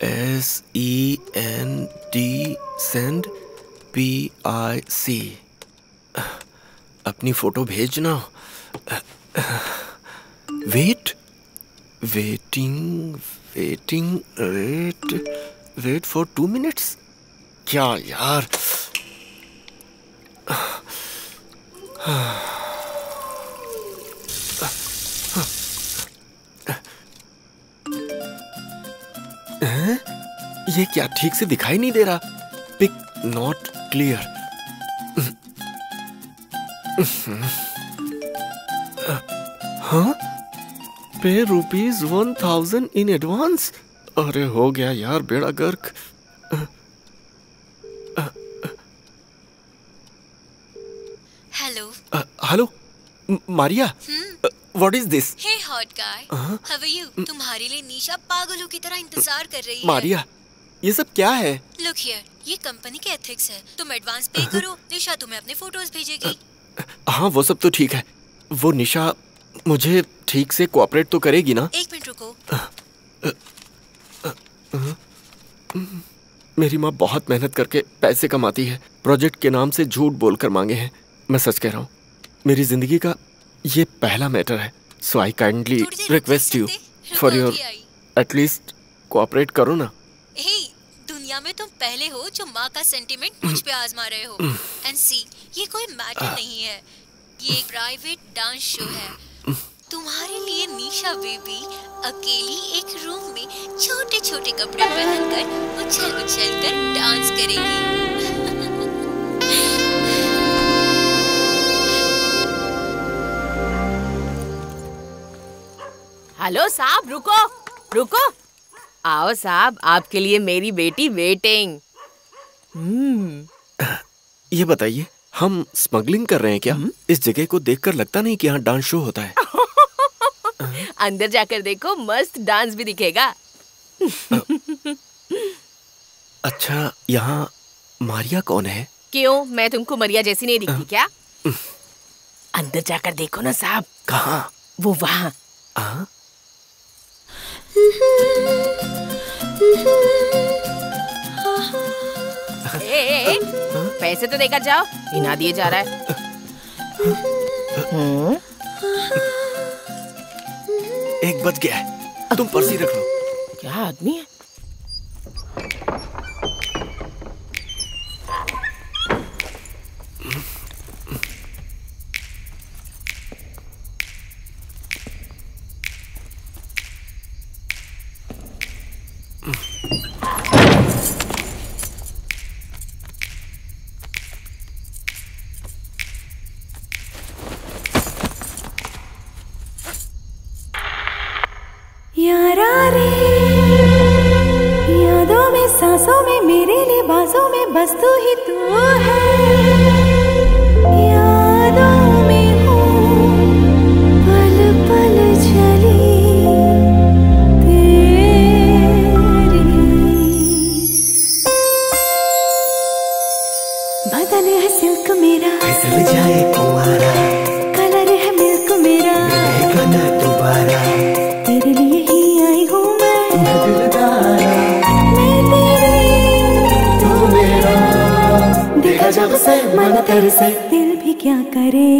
SEND send PIC। अपनी photo भेजना। Wait for 2 minutes. क्या यार। ये क्या ठीक से दिखाई नहीं दे रहा। Pic not clear. हाँ, पे ₹1000 इन एडवांस। अरे हो गया यार बेड़ा गर्क। Hello Maria, what is this? Hey hot guy, how are you? तुम्हारे लिए निशा पागलों की तरह इंतजार कर रही है। मारिया, ये सब क्या है? लुक हियर, ये कंपनी के एथिक्स है। तुम एडवांस पे करो, निशा तुम्हें अपने फोटोज भेजेगी। हाँ वो सब तो ठीक है। वो निशा मुझे ठीक से कोऑपरेट तो करेगी ना? 1 मिनट रुको। मेरी माँ बहुत मेहनत करके पैसे कमाती है, प्रोजेक्ट के नाम से झूठ बोलकर मांगे हैं। मैं सच कह रहा हूँ, मेरी जिंदगी का ये पहला मैटर है। So I kindly request you for your at least cooperate करो ना। दुनिया में तुम पहले हो जो माँ का सेंटीमेंट मुझ पे आजमा रहे हो। एंड सी, ये कोई मैटर नहीं है, ये एक प्राइवेट डांस शो है। तुम्हारे लिए निशा बेबी अकेली एक रूम में छोटे छोटे कपड़े पहनकर उछल उछल कर डांस करेगी। हेलो साहब, रुको रुको। आओ साहब, आपके लिए मेरी बेटी वेटिंग। ये बताइए, हम स्मगलिंग कर रहे हैं क्या? इस जगह को देखकर लगता नहीं कि यहाँ डांस शो होता है। अंदर जाकर देखो, मस्त डांस भी दिखेगा। अच्छा, यहाँ मारिया कौन है? क्यों, मैं तुमको मरिया जैसी नहीं दिखती क्या? अंदर जाकर देखो ना साहब। कहाँ? वो वहाँ। पैसे तो देकर जाओ, हिना दिए जा रहा है। एक बज गया है, तुम पर्सी रख लो। क्या आदमी है? यारा रे, यादों में सांसों में मेरे लिबासों में बस तू ही तू है। यादों में हूँ पल पल चली तेरी। बदन है सिल्क मेरा, फिसल जाए कुंवारा, कलर है मिल्क मेरा, मिलेगा ना दोबारा। तेरे लिए ही आई हूँ मैं दिलदारा, मैं तेरी तू मेरा। देखा जब से मन तेरे से, दिल भी क्या करे।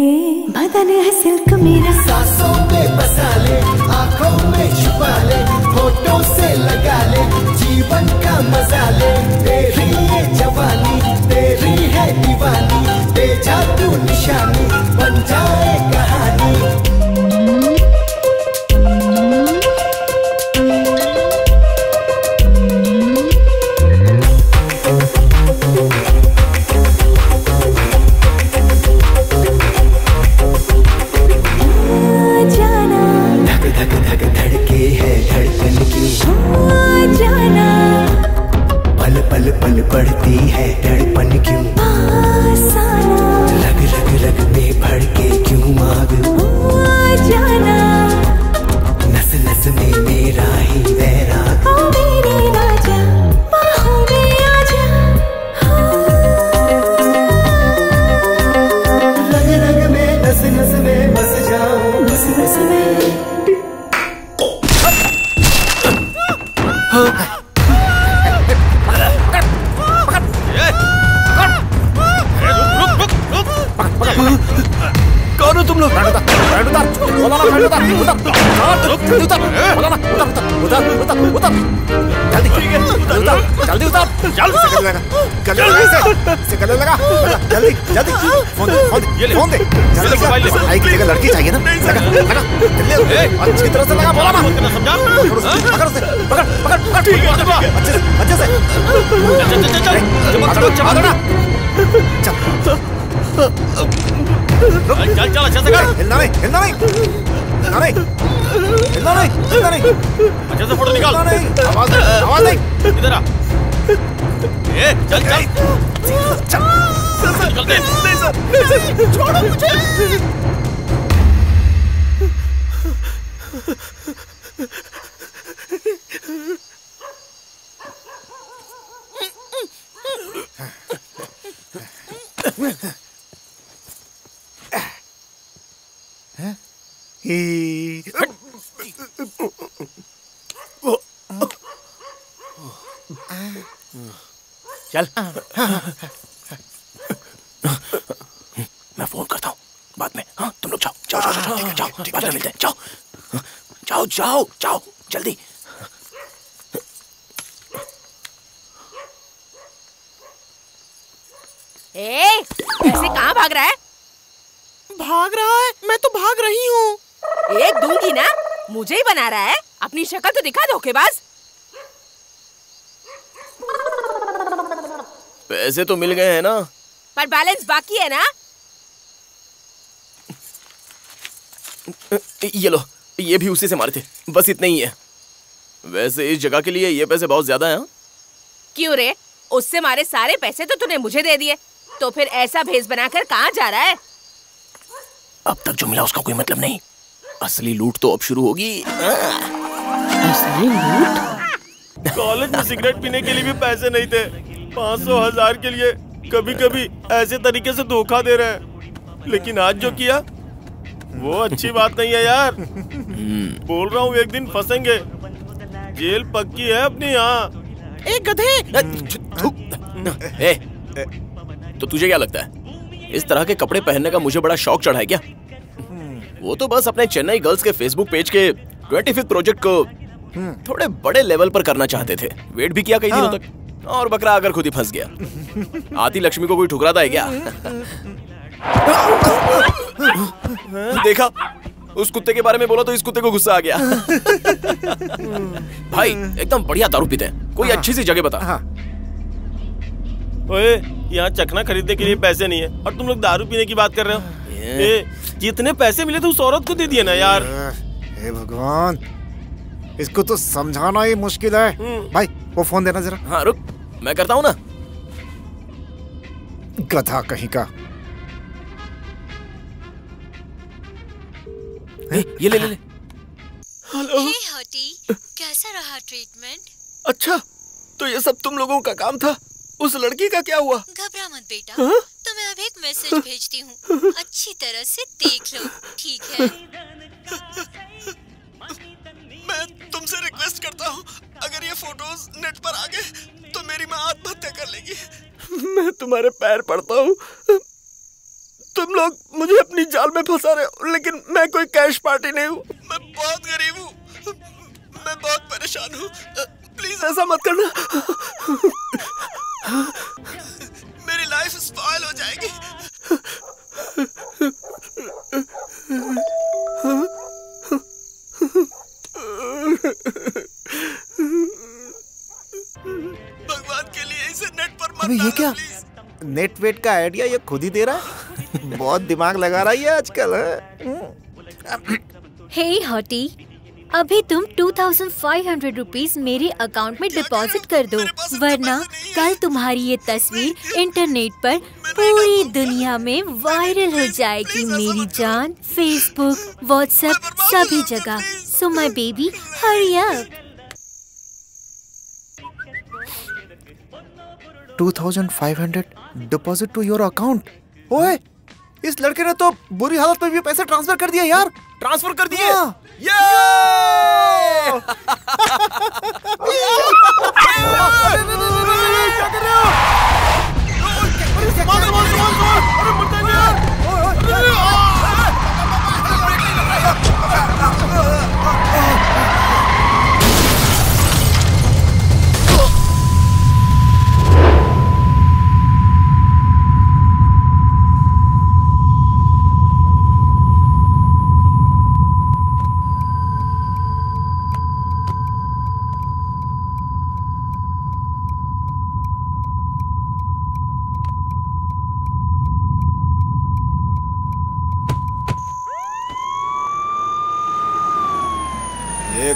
बदन है सिल्क मेरा, सांसों में बसा ले, आँखों में छुपा ले, होठों से लगा ले, जीवन का मजा ले। तेरी ये जवानी, तेरी है दीवानी, दे जा तू निशानी, बन जाए कहानी। मौलाना उतर उतर उतर मौलाना उतर जल्दी जल्दी उतर चल से गले लगा जल्दी जल्दी फोन दे जल्दी भाई की जगह लड़की चाहिए ना लगा अच्छी तरह से लगा मौलाना पकड़ उसे पकड़ अच्छे से चल अच्छा से कर हिलना नहीं अच्छे से फोटो निकाल आवाज नहीं इधर आ चल नहीं सर छोड़ो मुझे चल मैं फोन करता हूँ बाद में। हाँ तुम लोग जाओ बाद में मिलते हैं। जाओ जल्दी। ऐसे कहाँ भाग रहा है? मैं तो भाग रही हूँ। एक दूंगी ना, मुझे ही बना रहा है। अपनी शक्ल तो दिखा धोखेबाज। पैसे तो मिल गए हैं ना, पर बैलेंस बाकी है ना। ये लो, ये भी उसी से मारे थे, बस इतने ही है। वैसे इस जगह के लिए ये पैसे बहुत ज्यादा हैं। क्यों रे? उससे मारे सारे पैसे तो तूने मुझे दे दिए, तो फिर ऐसा भेस बनाकर कहाँ जा रहा है? अब तक जो मिला उसका कोई मतलब नहीं, असली लूट तो अब शुरू होगी। असली लूट? कॉलेज में सिगरेट पीने के लिए भी पैसे नहीं थे, 500,000 के लिए कभी कभी ऐसे तरीके से धोखा दे रहे हैं। लेकिन आज जो किया वो अच्छी बात नहीं है यार। बोल रहा हूँ एक दिन फंसेंगे, जेल पक्की है अपनी। यहाँ एक गधे। तो तुझे क्या लगता है इस तरह के कपड़े पहनने का मुझे बड़ा शौक चढ़ा है क्या? वो तो बस अपने चेन्नई गर्ल्स के फेसबुक पेज के 25th प्रोजेक्ट को थोड़े बड़े लेवल पर करना चाहते थे। वेट भी किया कई दिनों तक, और बकरा आकर खुद ही फंस गया। आती लक्ष्मी को कोई ठुकराता है क्या? देखा, उस कुत्ते के बारे में बोला तो इस कुत्ते को गुस्सा आ गया। भाई एकदम बढ़िया दारू पीते हैं, कोई अच्छी सी जगह बता। ओए, यहाँ चखना खरीदने के लिए पैसे नहीं है और तुम लोग दारू पीने की बात कर रहे हो। जितने पैसे मिले तो उस औरत को दे दिए ना यार। हे भगवान, इसको तो समझाना ही मुश्किल है। भाई वो फोन देना जरा। हाँ रुक, मैं करता हूँ ना। गधा कहीं का। ये ले। हेलो। हे हॉटी, कैसा रहा ट्रीटमेंट? अच्छा, तो ये सब तुम लोगों का काम था। उस लड़की का क्या हुआ? घबरा मत बेटा, तुम्हें अब एक मैसेज भेजती हूँ, अच्छी तरह से देख लो, ठीक है? मैं तुमसे रिक्वेस्ट करता हूँ, अगर ये फोटोज नेट पर आ गए तो मेरी माँ आत्महत्या कर लेगी। मैं तुम्हारे पैर पड़ता हूँ। तुम लोग मुझे अपनी जाल में फंसा रहे हो, लेकिन मैं कोई कैश पार्टी नहीं हूँ। मैं बहुत गरीब हूँ, मैं बहुत परेशान हूँ। प्लीज ऐसा मत करना, मेरी लाइफ स्पॉइल हो जाएगी। भगवान के लिए इसे नेट पर मत डालो। ये क्या नेट वेट का आइडिया ये खुद ही दे रहा है। बहुत दिमाग लगा रहा है ये आजकल। हे हॉटी, अभी तुम 2500 रुपीज मेरे अकाउंट में डिपॉजिट कर दो, वरना कल तुम्हारी ये तस्वीर इंटरनेट पर पूरी दुनिया में वायरल हो जाएगी मेरी जान। फेसबुक, व्हाट्सएप, सभी जगह। So my baby, hurry up. 2500 deposit to your account. ओए, इस लड़के ने तो बुरी हालत में भी पैसे ट्रांसफर कर दिए यार। ट्रांसफर कर दिए।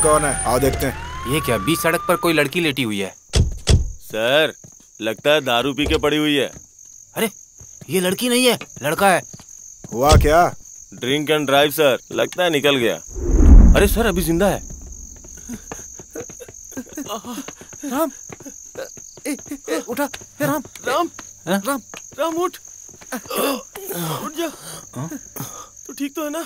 कौन है? आओ देखते हैं। ये क्या बीच सड़क पर कोई लड़की लेटी हुई है? सर लगता है दारू पी के पड़ी हुई है। अरे ये लड़की नहीं है, लड़का है। हुआ क्या? ड्रिंक एंड ड्राइव सर, लगता है निकल गया। अरे सर अभी जिंदा है। राम उठा। राम राम राम राम उठ उठ जा। तो ठीक तो है ना?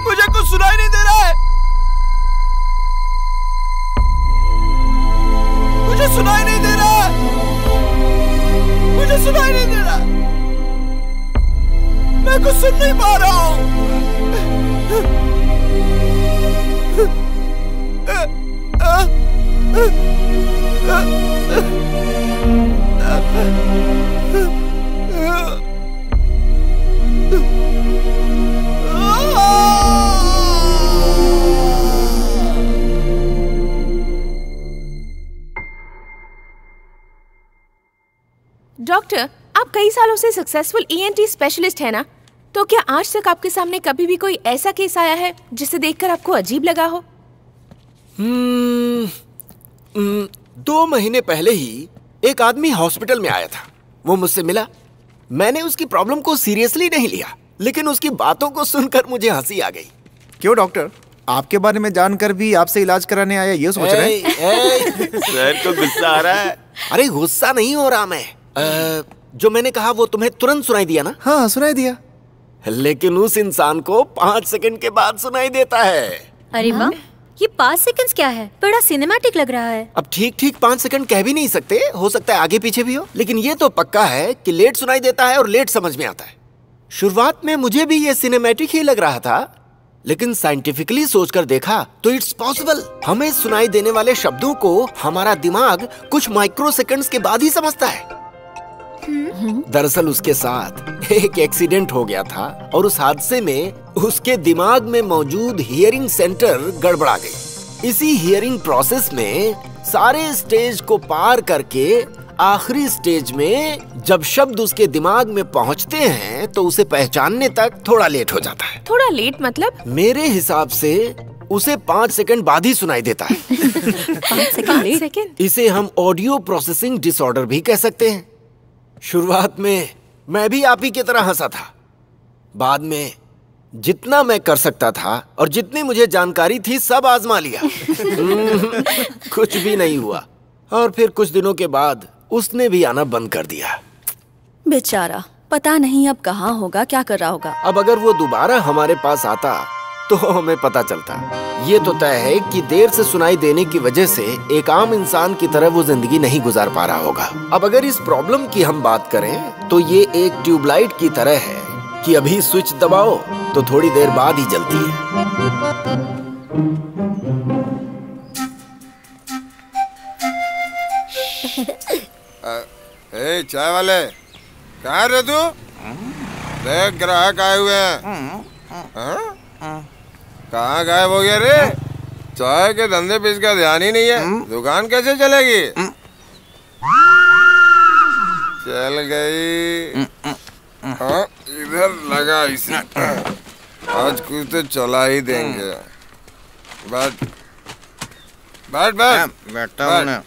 मुझे कुछ सुनाई नहीं दे रहा है। मुझे सुनाई नहीं दे रहा है। मुझे सुनाई नहीं दे रहा। मैं कुछ सुन नहीं पा रहा हूँ। डॉक्टर, आप कई सालों से सक्सेसफुल ईएनटी स्पेशलिस्ट है ना, तो क्या आज तक आपके सामने कभी भी कोई ऐसा केस आया है जिसे देखकर आपको अजीब लगा हो? 2 महीने पहले ही एक आदमी हॉस्पिटल में आया था। वो मुझसे मिला। मैंने उसकी प्रॉब्लम को सीरियसली नहीं लिया, लेकिन उसकी बातों को सुनकर मुझे हंसी आ गई। क्यों डॉक्टर, आपके बारे में जानकर भी आपसे इलाज कराने आया ये सोच रहे हैं? सर को गुस्सा आ रहा है। अरे गुस्सा नहीं हो रहा मैं। जो मैंने कहा वो तुम्हें तुरंत सुनाई दिया ना? हाँ सुनाई दिया, लेकिन उस इंसान को 5 सेकंड के बाद सुनाई देता है। अरे वाह, ये 5 सेकंड्स क्या है? बड़ा सिनेमैटिक लग रहा है। अब ठीक 5 सेकंड कह भी नहीं सकते, हो सकता है आगे पीछे भी हो, लेकिन ये तो पक्का है कि लेट सुनाई देता है और लेट समझ में आता है। शुरुआत में मुझे भी ये सिनेमैटिक ही लग रहा था, लेकिन साइंटिफिकली सोचकर देखा तो इट्स पॉसिबल। हमें सुनाई देने वाले शब्दों को हमारा दिमाग कुछ माइक्रो सेकंड्स के बाद ही समझता है। दरअसल उसके साथ एक एक्सीडेंट हो गया था और उस हादसे में उसके दिमाग में मौजूद हियरिंग सेंटर गड़बड़ा गई। इसी हियरिंग प्रोसेस में सारे स्टेज को पार करके आखिरी स्टेज में जब शब्द उसके दिमाग में पहुंचते हैं तो उसे पहचानने तक थोड़ा लेट हो जाता है। थोड़ा लेट मतलब? मेरे हिसाब से उसे 5 सेकंड बाद ही सुनाई देता है। 5 सेकंड? इसे हम ऑडियो प्रोसेसिंग डिसऑर्डर भी कह सकते हैं। शुरुआत में मैं भी आप ही की तरह हंसा था। बाद में जितना मैं कर सकता था और जितनी मुझे जानकारी थी सब आजमा लिया। कुछ भी नहीं हुआ। और फिर कुछ दिनों के बाद उसने भी आना बंद कर दिया। बेचारा, पता नहीं अब कहाँ होगा, क्या कर रहा होगा। अब अगर वो दोबारा हमारे पास आता तो हमें पता चलता। ये तो तय है कि देर से सुनाई देने की वजह से एक आम इंसान की तरह वो जिंदगी नहीं गुजार पा रहा होगा। अब अगर इस प्रॉब्लम की हम बात करें तो ये एक ट्यूबलाइट की तरह है कि अभी स्विच दबाओ तो थोड़ी देर बाद ही जलती है। ए चाय वाले, कहाँ रहे तू? देख ग्राहक आए हुए हैं। कहाँ गायब हो गया रे? चाय के धंधे पे इसका ध्यान ही नहीं है। दुकान कैसे चलेगी? चल गई। हाँ इधर लगा इसे। आज कुछ तो चला ही देंगे। बैठ बैठ बैठ। बैठा हूँ मैं।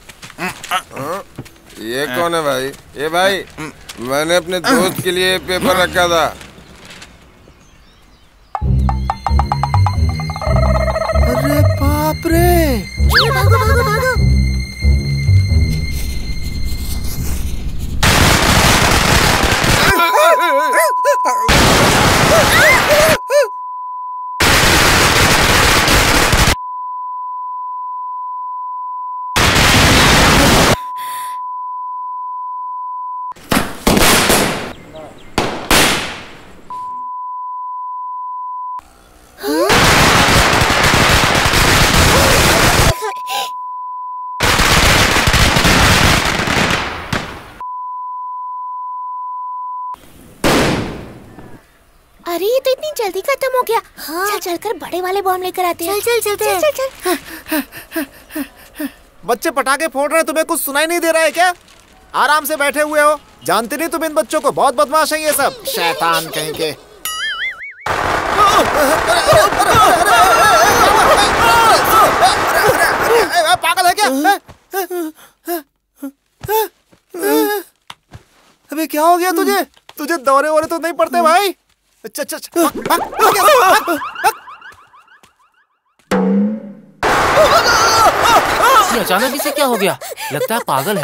ये कौन है भाई? ये भाई मैंने अपने दोस्त के लिए पेपर रखा था। अरे बाप रे! भागो भागो भागो! अरे ये तो इतनी जल्दी खत्म हो गया। हाँ। चल चलकर बड़े वाले बॉम्ब लेकर आते हैं। चल चलते हैं। चल। बच्चे पटाखे फोड़ रहे हैं, तुम्हें कुछ सुनाई नहीं दे रहा है क्या? आराम से बैठे हुए हो। जानते नहीं तुम इन बच्चों को? बहुत बदमाश है ये सब, शैतान कहीं के। पागल है क्या? अबे क्या हो गया तुझे? तुझे दौरे वोरे तो नहीं पड़ते भाई? अच्छा अच्छा अचानक इसे क्या हो गया? लगता है पागल है।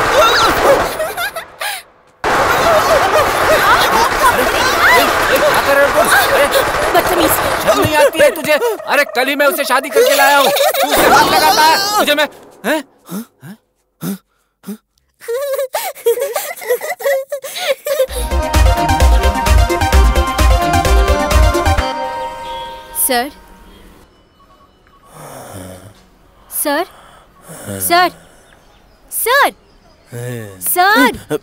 क्या कर रहे हो तुम? बदतमीज, शर्म नहीं आती है तुझे? अरे कल ही मैं उसे शादी करके लाया हूँ, तू उसे हाथ लगाता है। तुझे मैं sir sir sir sir sir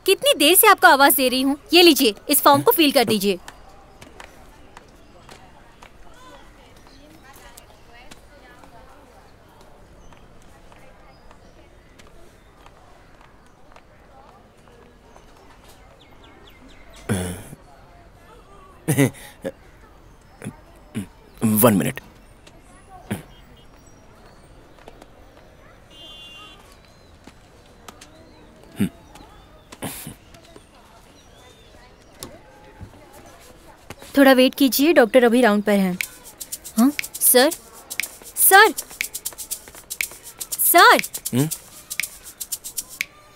कितनी देर से आपको आवाज दे रही हूँ। ये लीजिए, इस फॉर्म को फिल कर दीजिए। One minute. थोड़ा वेट कीजिए, डॉक्टर अभी राउंड पर हैं। हाँ सर सर सर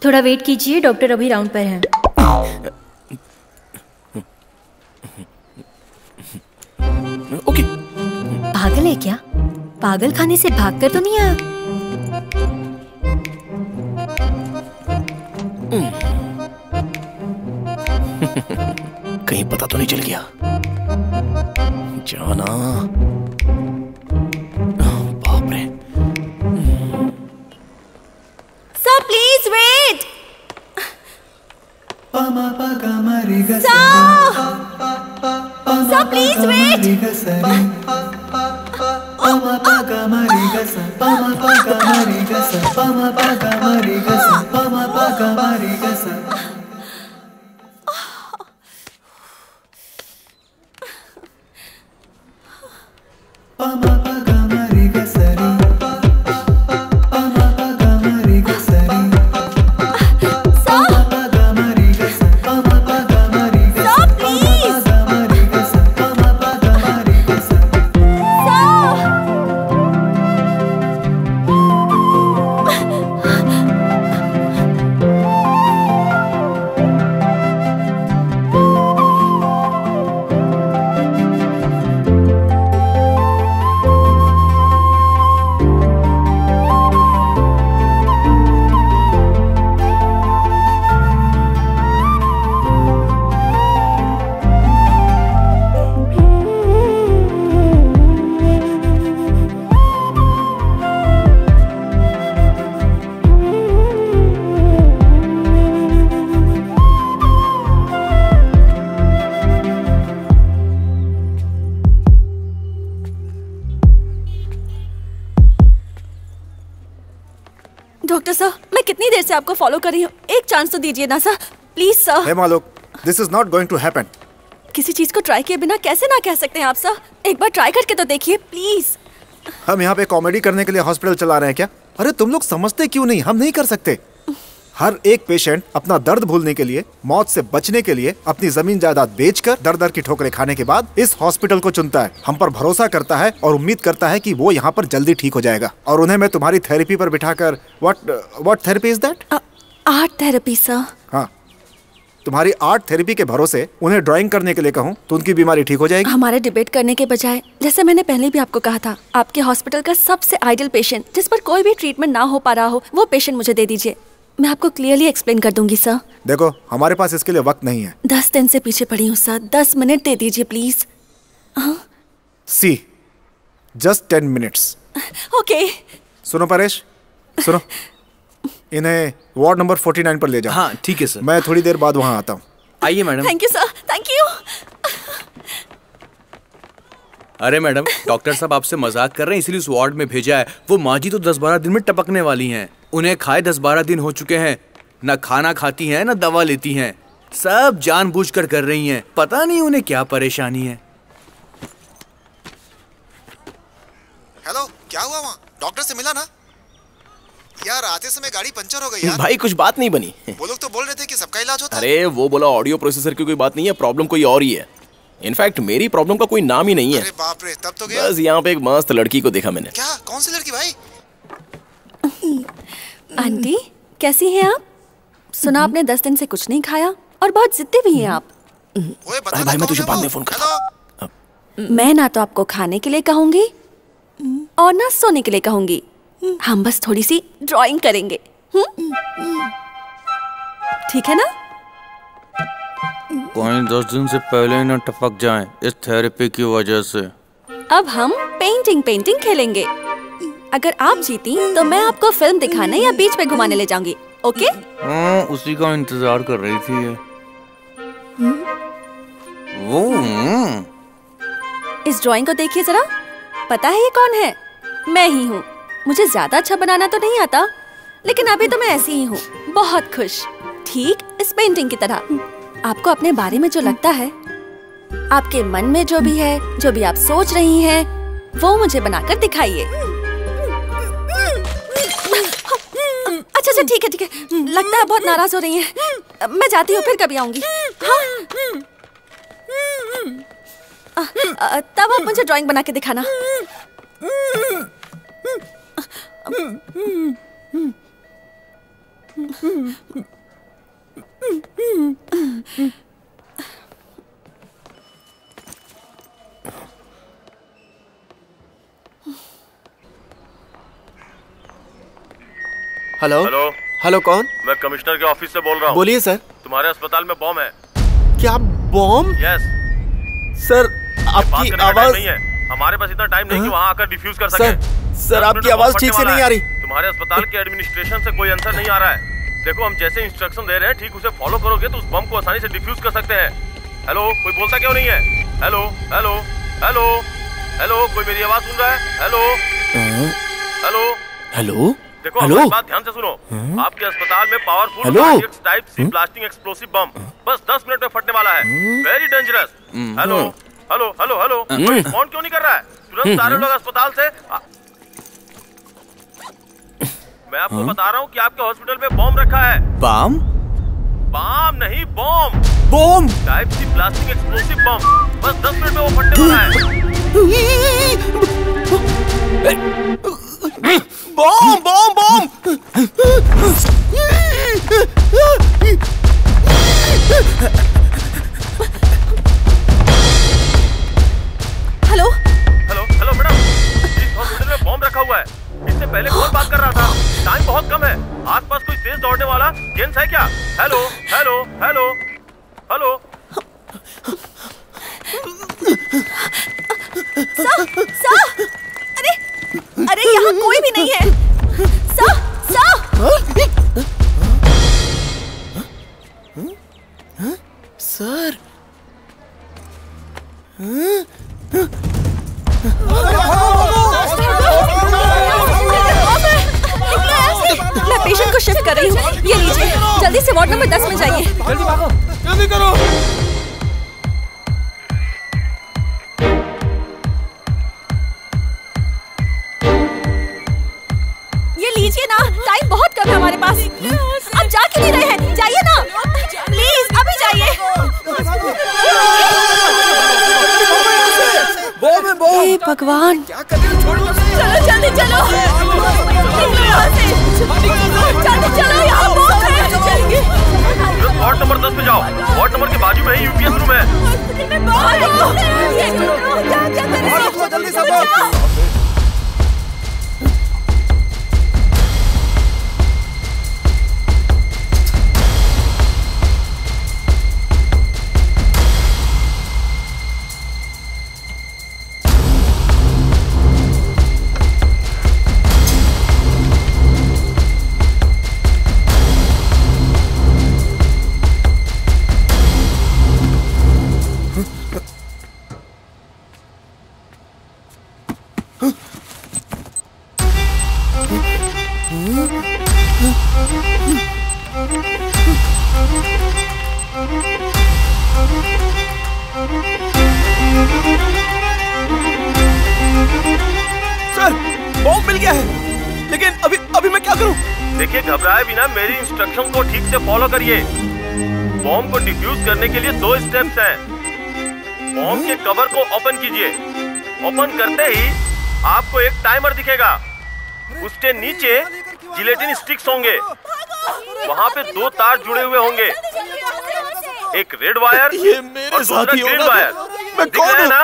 थोड़ा वेट कीजिए, डॉक्टर अभी राउंड पर हैं। ओके। पागल है क्या? पागल खाने से भागकर तो नहीं आया? कहीं पता तो नहीं चल गया? जाना। बाप रे। Sir please wait. Sir please wait. Doctor sir, मैं कितनी देर से आपको फॉलो कर रही हूँ, एक चांस तो दीजिए ना सर, प्लीज सर। हे मालूक, this is not going to happen. किसी चीज को ट्राई किए बिना कैसे ना कह सकते हैं आप सर? एक बार ट्राई करके तो देखिए प्लीज। हम यहाँ पे कॉमेडी करने के लिए हॉस्पिटल चला रहे हैं क्या? अरे तुम लोग समझते क्यों नहीं? हम नहीं कर सकते। हर एक पेशेंट अपना दर्द भूलने के लिए, मौत से बचने के लिए अपनी जमीन जायदाद बेचकर दर दर की ठोकरें खाने के बाद इस हॉस्पिटल को चुनता है, हम पर भरोसा करता है और उम्मीद करता है कि वो यहाँ पर जल्दी ठीक हो जाएगा। और उन्हें मैं तुम्हारी थेरेपी पर बिठाकर what therapy is that? Art therapy sir. हाँ, तुम्हारी आर्ट थेरेपी के भरोसे उन्हें ड्राइंग करने के लिए कहूँ तो उनकी बीमारी ठीक हो जाएगी। हमारे डिबेट करने के बजाय, जैसे मैंने पहले भी आपको कहा था, आपके हॉस्पिटल का सबसे आइडियल पेशेंट जिस पर कोई भी ट्रीटमेंट ना हो पा रहा हो, वो पेशेंट मुझे दे दीजिए। मैं आपको क्लियरली एक्सप्लेन कर दूंगी सर। देखो, हमारे पास इसके लिए वक्त नहीं है। 10 दिन से पीछे पड़ी हूँ सर, 10 मिनट दे दीजिए please. See, just 10 minutes. Okay. सुनो परेश, सुनो, इन्हें वार्ड नंबर 49 पर ले जाओ। हाँ ठीक है सर। मैं थोड़ी देर बाद वहाँ आता हूँ। आइए madam. Thank you sir, thank you. अरे मैडम, डॉक्टर साहब आपसे मजाक कर रहे हैं इसलिए उस वार्ड में भेजा है। वो माँ जी तो 10-12 दिन में टपकने वाली हैं। उन्हें खाए 10-12 दिन हो चुके हैं। न खाना खाती हैं न दवा लेती हैं। सब जानबूझकर कर रही हैं। पता नहीं उन्हें क्या परेशानी है। हेलो, क्या हुआ वहाँ? डॉक्टर से मिला ना? यार आते समय गाड़ी पंचर हो गई यार। भाई कुछ बात नहीं बनी। वो लोग तो बोल रहे थे कि सबका इलाज होता है। अरे वो बोला ऑडियो प्रोसेसर की कोई बात नहीं है, प्रॉब्लम कोई और ही है। इनफैक्ट मेरी प्रॉब्लम का कोई नाम ही नहीं है। अरे बाप रे, तब तो गया। बस यहाँ पे एक मस्त लड़की को देखा मैंने। क्या? कौन सी लड़की भाई? आंटी कैसी हैं आप? सुना आपने 10 दिन से कुछ नहीं खाया और बहुत जिद्दी भी हैं आप। भाई मैं तुझे बाद में फोन करता हूँ। मैं ना तो आपको खाने के लिए कहूंगी और ना सोने के लिए कहूंगी। हम बस थोड़ी सी ड्राइंग करेंगे। ठीक है ना? कोई 10 दिन से पहले न टपक जाएं इस थेरेपी की वजह से। अब हम पेंटिंग खेलेंगे। अगर आप जीती तो मैं आपको फिल्म दिखाने या बीच पे घुमाने ले जाऊंगी। ओके? उसी का इंतजार कर रही थी ये। वो इस ड्राइंग को देखिए जरा। पता है ये कौन है? मैं ही हूँ। मुझे ज्यादा अच्छा बनाना तो नहीं आता, लेकिन अभी तो मैं ऐसी ही हूँ, बहुत खुश। ठीक इस पेंटिंग की तरह। आपको अपने बारे में जो लगता है, आपके मन में जो भी है, जो भी आप सोच रही हैं, वो मुझे बनाकर दिखाइए। अच्छा ठीक है। लगता है बहुत नाराज हो रही हैं। मैं जाती हूँ, फिर कभी आऊंगी। हाँ? तब आप मुझे ड्राइंग बना के दिखाना। हेलो हेलो, कौन? मैं कमिश्नर के ऑफिस से बोल रहा हूँ। बोलिए सर। तुम्हारे अस्पताल में बॉम्ब है। क्या बॉम्ब? यस सर, आपकी आवाज नहीं है। हमारे पास इतना टाइम नहीं कि वहाँ आकर डिफ्यूज कर सके। सर आपकी आवाज ठीक से नहीं आ रही। तुम्हारे अस्पताल के एडमिनिस्ट्रेशन से कोई आंसर नहीं आ रहा है। देखो हम जैसे इंस्ट्रक्शन दे रहे हैं ठीक उसे फॉलो करोगे तो उस बम को आसानी से डिफ्यूज कर सकते हैं। हेलो, कोई बोलता क्यों नहीं है? हेलो हेलो हेलो हेलो, कोई मेरी आवाज सुन रहा है? हेलो हेलो हेलो देखो हमारी बात ध्यान से सुनो। आपके अस्पताल में powerful type C blasting explosive bomb बस 10 मिनट में फटने वाला है। Very dangerous. Hello hello hello hello, कोई फोन क्यों नहीं कर रहा है? तुरंत सारे लोग अस्पताल से। मैं आपको बता रहा हूँ कि आपके हॉस्पिटल में बॉम्ब रखा है। बम? बम नहीं, bomb. Bomb? Type C blasting explosive bomb बस 10 मिनट में वो फटने वाला है। Bomb bomb bomb. Hello hello hello madam, इस हॉस्पिटल में बॉम्ब रखा हुआ है। इससे पहले कौन बात कर रहा था? टाइम बहुत कम है। आसपास कोई तेज दौड़ने वाला जेंट्स है क्या? Hello hello hello hello. अरे यहाँ कोई भी नहीं है। सर मैं पेशेंट को शिफ्ट कर रही हूँ। ये लीजिए, जल्दी से वार्ड नंबर 10 में जाइए। जल्दी भागो, जल्दी करो। ये लीजिए ना, टाइम बहुत कम है हमारे पास। अब जा क्यों नहीं रहे हैं? जाइए ना प्लीज, अभी जाइए। हे भगवान, चलो जल्दी चलो, निकलो यहाँ से, जल्दी चलो, यहाँ बहुत है। वार्ड नंबर 10 पे जाओ। वार्ड नंबर के बाजू में ही यूपीएस रूम है। जल्दी सब। देखिए, घबराए बिना मेरी इंस्ट्रक्शन को ठीक से फॉलो करिए। बॉम्ब को डिफ्यूज करने के लिए 2 स्टेप्स हैं। बॉम्ब के कवर को ओपन कीजिए। ओपन करते ही आपको एक टाइमर दिखेगा। उसके नीचे जिलेटिन स्टिक्स होंगे। वहाँ पे 2 तार जुड़े हुए होंगे, एक रेड वायर ये मेरे और साथ ही ग्रीन होगा। वायर। मैं दिख रहा कौन है हूँ? ना?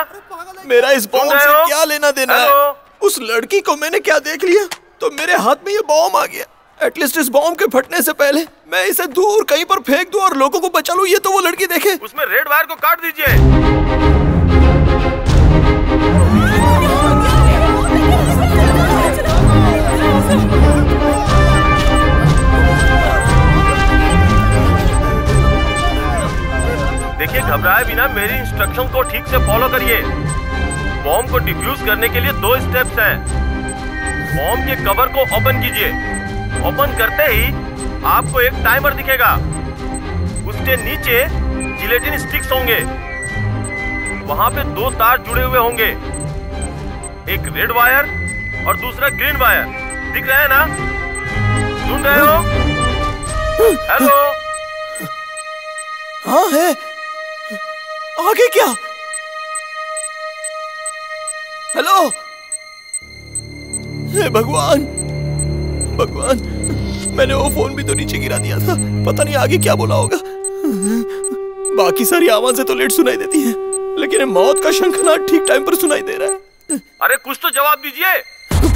मेरा इस बॉम्ब सुन रहे से हो? क्या लेना देना है? हेलो? उस लड़की को मैंने क्या देख लिया तो मेरे हाथ में ये बॉम्ब आ गया। एटलीस्ट इस बॉम्ब के फटने से पहले मैं इसे दूर कहीं पर फेंक दूं और लोगों को बचा लूं। ये तो वो लड़की देखे। उसमें रेड वायर को काट दीजिए। देखिए, घबराए बिना मेरी इंस्ट्रक्शन को ठीक से फॉलो करिए। बॉम्ब को डिफ्यूज करने के लिए 2 स्टेप्स हैं। बॉम्ब के कवर को ओपन कीजिए। ओपन करते ही आपको एक टाइमर दिखेगा। उसके नीचे जिलेटिन स्टिक्स होंगे। वहाँ पे 2 तार जुड़े हुए होंगे, एक रेड वायर और दूसरा ग्रीन वायर। दिख रहा है ना? सुन रहे हो? हेलो? हाँ है। आगे क्या? हेलो? हे भगवान, भगवान, मैंने वो फोन भी तो नीचे गिरा दिया था। पता नहीं आगे क्या बोला होगा। बाकी सारी आवाजें तो लेट सुनाई देती हैं, लेकिन मौत का शंखनाद ठीक टाइम पर सुनाई दे रहा है। अरे कुछ तो जवाब दीजिए।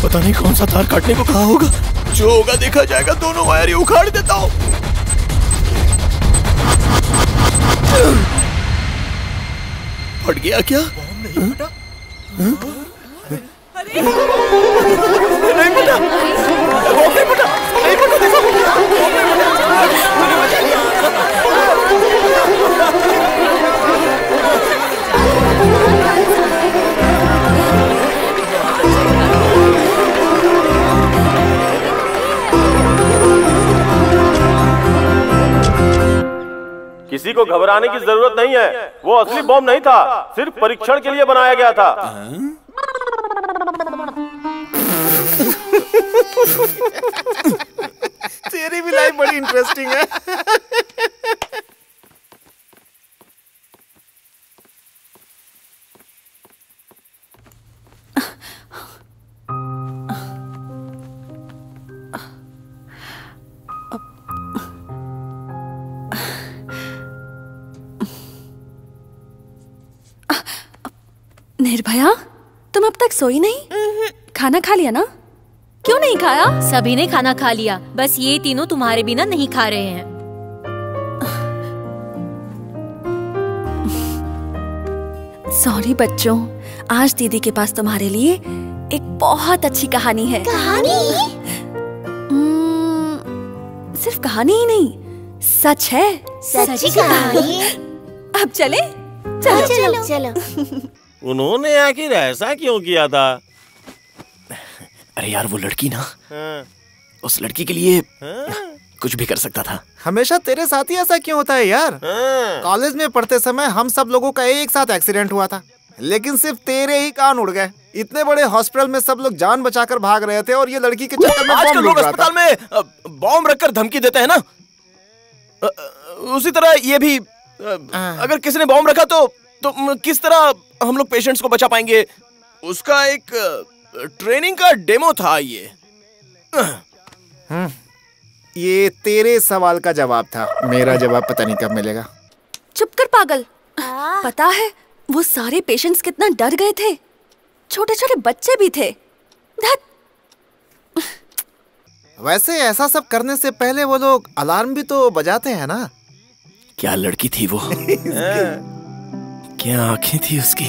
पता नहीं कौन सा तार काटने को कहा होगा। जो होगा देखा जाएगा। दोनों वायर ही उखाड़ देता हूँ। फट गया क्या? नहीं फटा। नहीं फटा। नहीं फटा। नहीं किसी को घबराने की जरूरत नहीं है। वो असली बॉम्ब नहीं था, सिर्फ परीक्षण के लिए बनाया गया था। तेरी भी लाइफ बड़ी इंटरेस्टिंग है। निर्भया, तुम अब तक सोई नहीं? खाना खा लिया ना? क्यों नहीं खाया? सभी ने खाना खा लिया, बस ये तीनों तुम्हारे बिना नहीं खा रहे हैं। सॉरी बच्चों, आज दीदी के पास तुम्हारे लिए एक बहुत अच्छी कहानी है। कहानी? सिर्फ कहानी ही नहीं, सच है। सच्ची कहानी? अब चले? चलो चलो चलो। उन्होंने आखिर ऐसा क्यों किया था? अरे यार, वो लड़की ना, उस लड़की के लिए कुछ भी कर सकता था। हमेशा तेरे साथ ही ऐसा क्यों होता है यार? कॉलेज में पढ़ते समय हम सब लोगों का एक साथ एक्सीडेंट हुआ था, लेकिन सिर्फ तेरे ही कान उड़ गए। इतने बड़े हॉस्पिटल में सब लोग जान बचाकर भाग रहे थे और ये लड़की के चक्कर में आजकल लोग अस्पताल में बॉम्ब रखकर धमकी देते हैं ना, उसी तरह ये भी अगर किसी ने बॉम्ब रखा तो किस तरह हम लोग पेशेंट्स को बचा पाएंगे? उसका एक ट्रेनिंग का डेमो था ये। ये तेरे सवाल का जवाब था, मेरा जवाब पता नहीं कब मिलेगा। चुप कर पागल। पता है वो सारे पेशेंट्स कितना डर गए थे? छोटे छोटे बच्चे भी थे। वैसे ऐसा सब करने से पहले वो लोग अलार्म भी तो बजाते हैं ना? क्या लड़की थी वो? क्या आंखें थी उसकी?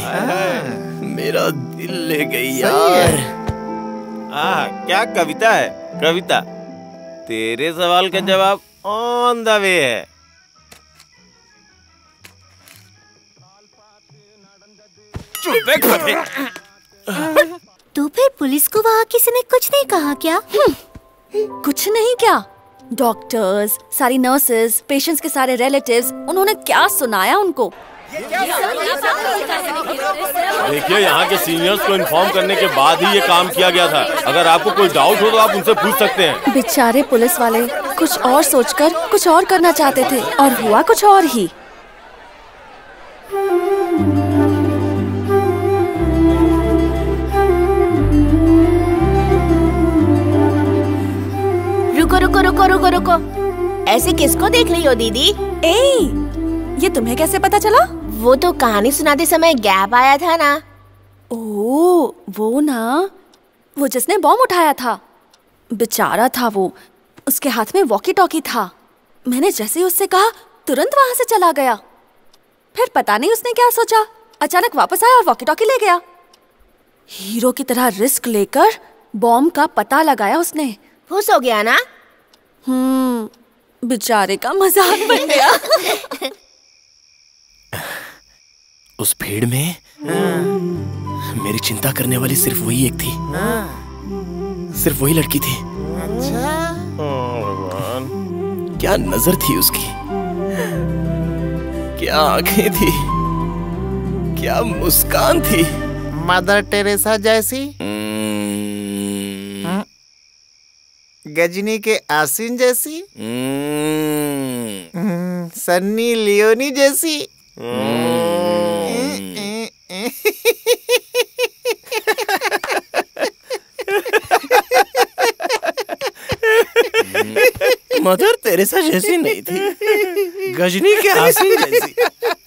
मेरा दिल ले गई यार। क्या कविता है? कविता। तेरे सवाल का जवाब ऑन द वे है। तो फिर पुलिस को वहाँ किसी ने कुछ नहीं कहा क्या? कुछ नहीं क्या? डॉक्टर्स, सारी नर्सेस, पेशेंट्स के सारे रिलेटिव्स, उन्होंने क्या सुनाया उनको? देखिए, यहाँ के सीनियर्स को इन्फॉर्म करने के बाद ही ये काम किया गया था। अगर आपको कोई डाउट हो तो आप उनसे पूछ सकते हैं। बेचारे पुलिस वाले कुछ और सोचकर कुछ और करना चाहते थे और हुआ कुछ और ही। रुको रुको रुको रुको रुको, ऐसे किसको देख रही हो दीदी? ये तुम्हें कैसे पता चला? वो तो कहानी सुनाते समय गैप आया था ना। ओह, वो ना, वो जिसने बॉम्ब उठाया था। बेचारा था वो, उसके हाथ में वॉकी टॉकी था। मैंने जैसे ही उससे कहा तुरंत वहां से चला गया। फिर पता नहीं उसने क्या सोचा, अचानक वापस आया और वॉकी टॉकी ले गया। हीरो की तरह रिस्क लेकर बॉम्ब का पता लगाया उसने। खुश हो गया ना? बेचारे का मजाक बन गया। उस भीड़ में मेरी चिंता करने वाली सिर्फ वही एक थी। सिर्फ वही लड़की थी। क्या नजर थी उसकी, क्या आंखें थी, क्या मुस्कान थी। मदर टेरेसा जैसी, गजनी के आसिन जैसी, सन्नी लियोनी जैसी। मदर तेरेसा जैसी नहीं थी, गजनी के आसिन जैसी,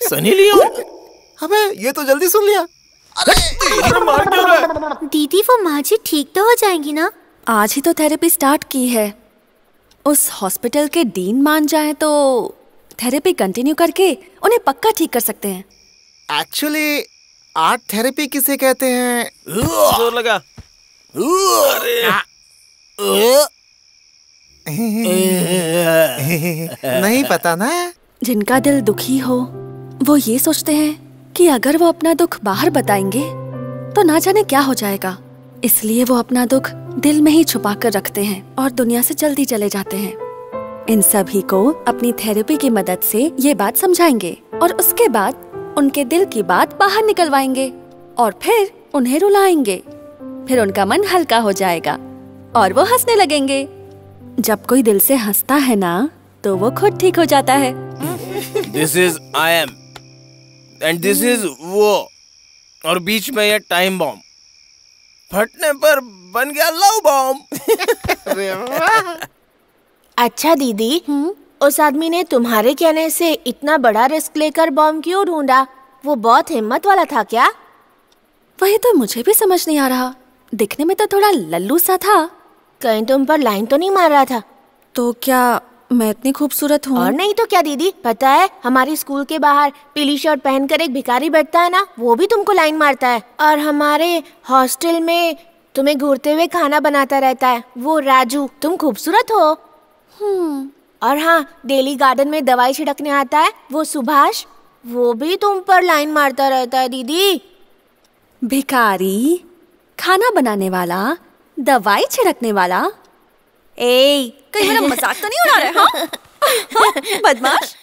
सनी लियोन। अबे ये तो जल्दी सुन लिया। मार क्यों रहा है? दीदी वो माँ जी ठीक तो हो जाएंगी ना? आज ही तो थेरेपी स्टार्ट की है। उस हॉस्पिटल के डीन मान जाए तो थेरेपी कंटिन्यू करके उन्हें पक्का ठीक कर सकते हैं। एक्चुअली आर्ट थेरेपी किसे कहते हैं? जोर लगा। नहीं पता ना। जिनका दिल दुखी हो वो ये सोचते हैं कि अगर वो अपना दुख बाहर बताएंगे तो ना जाने क्या हो जाएगा, इसलिए वो अपना दुख दिल में ही छुपा कर रखते हैं और दुनिया से जल्दी चले जाते हैं। इन सभी को अपनी थेरेपी की मदद से ये बात समझाएंगे और उसके बाद उनके दिल की बात बाहर निकलवाएंगे और फिर उन्हें रुलाएंगे। फिर उनका मन हल्का हो जाएगा और वो हंसने लगेंगे। जब कोई दिल से हंसता है ना तो वो खुद ठीक हो जाता है। This is I am and this is वो, और बीच में ये टाइम बॉम्ब फटने पर बन गया लव बॉम्ब। अच्छा दीदी, उस आदमी ने तुम्हारे कहने से इतना बड़ा रिस्क लेकर बॉम्ब क्यों ढूंढा? वो बहुत हिम्मत वाला था क्या? वही तो मुझे भी समझ नहीं आ रहा। दिखने में तो थोड़ा लल्लू सा था। कहीं तुम पर लाइन तो नहीं मार रहा था? तो क्या मैं इतनी खूबसूरत हूँ? और नहीं तो क्या दीदी, पता है हमारी स्कूल के बाहर पीली शर्ट पहनकर एक भिखारी बैठता है ना, वो भी तुमको लाइन मारता है। और हमारे हॉस्टल में तुम्हें घूरते हुए खाना बनाता रहता है वो राजू, तुम खूबसूरत हो। और हाँ, डेली गार्डन में दवाई छिड़कने आता है वो सुभाष, वो भी तुम पर लाइन मारता रहता है दीदी। भिखारी, खाना बनाने वाला, दवाई छिड़कने वाला। कहीं मेरा मजाक तो नहीं उड़ा रहे? हाँ? बदमाश।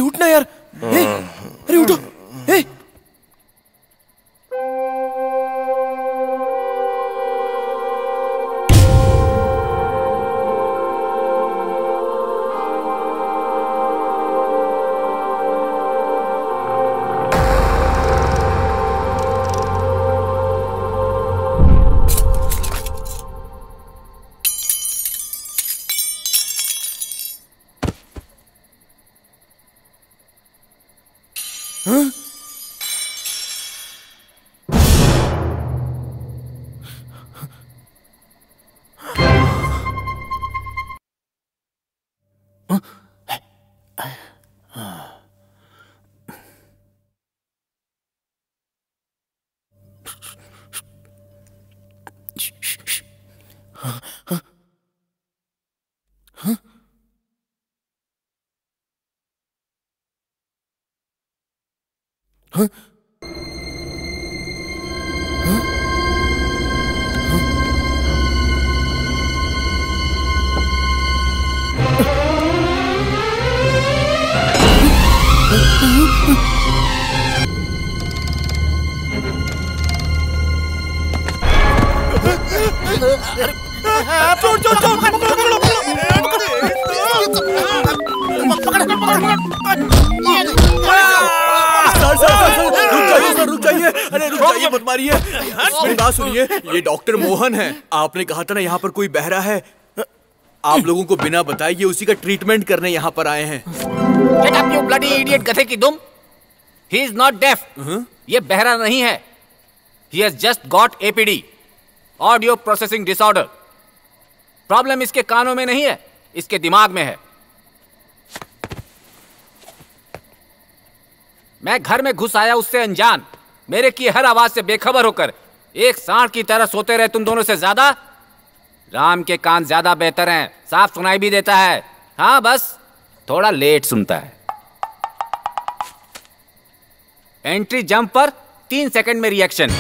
उठना यार। अरे उठो। रुक जाइए, अरे रुक जाइए, मत मारिए। मेरी बात सुनिए, ये डॉक्टर मोहन है। आपने कहा था ना यहाँ पर कोई बहरा है। आप लोगों को बिना बताए ये उसी का ट्रीटमेंट करने यहाँ पर आए हैं। Shut up, you bloody idiot, गधे की दुम। He is not deaf. ये बहरा नहीं है। He has just got APD, Audio Processing Disorder. Problem इसके कानों में नहीं है, इसके दिमाग में है। मैं घर में घुस आया उससे अनजान, मेरे की हर आवाज से बेखबर होकर एक सांड की तरह सोते रहे तुम दोनों से ज्यादा। राम के कान ज्यादा बेहतर हैं, साफ सुनाई भी देता है। हाँ, बस थोड़ा लेट सुनता है। एंट्री जंप पर 3 सेकंड में रिएक्शन,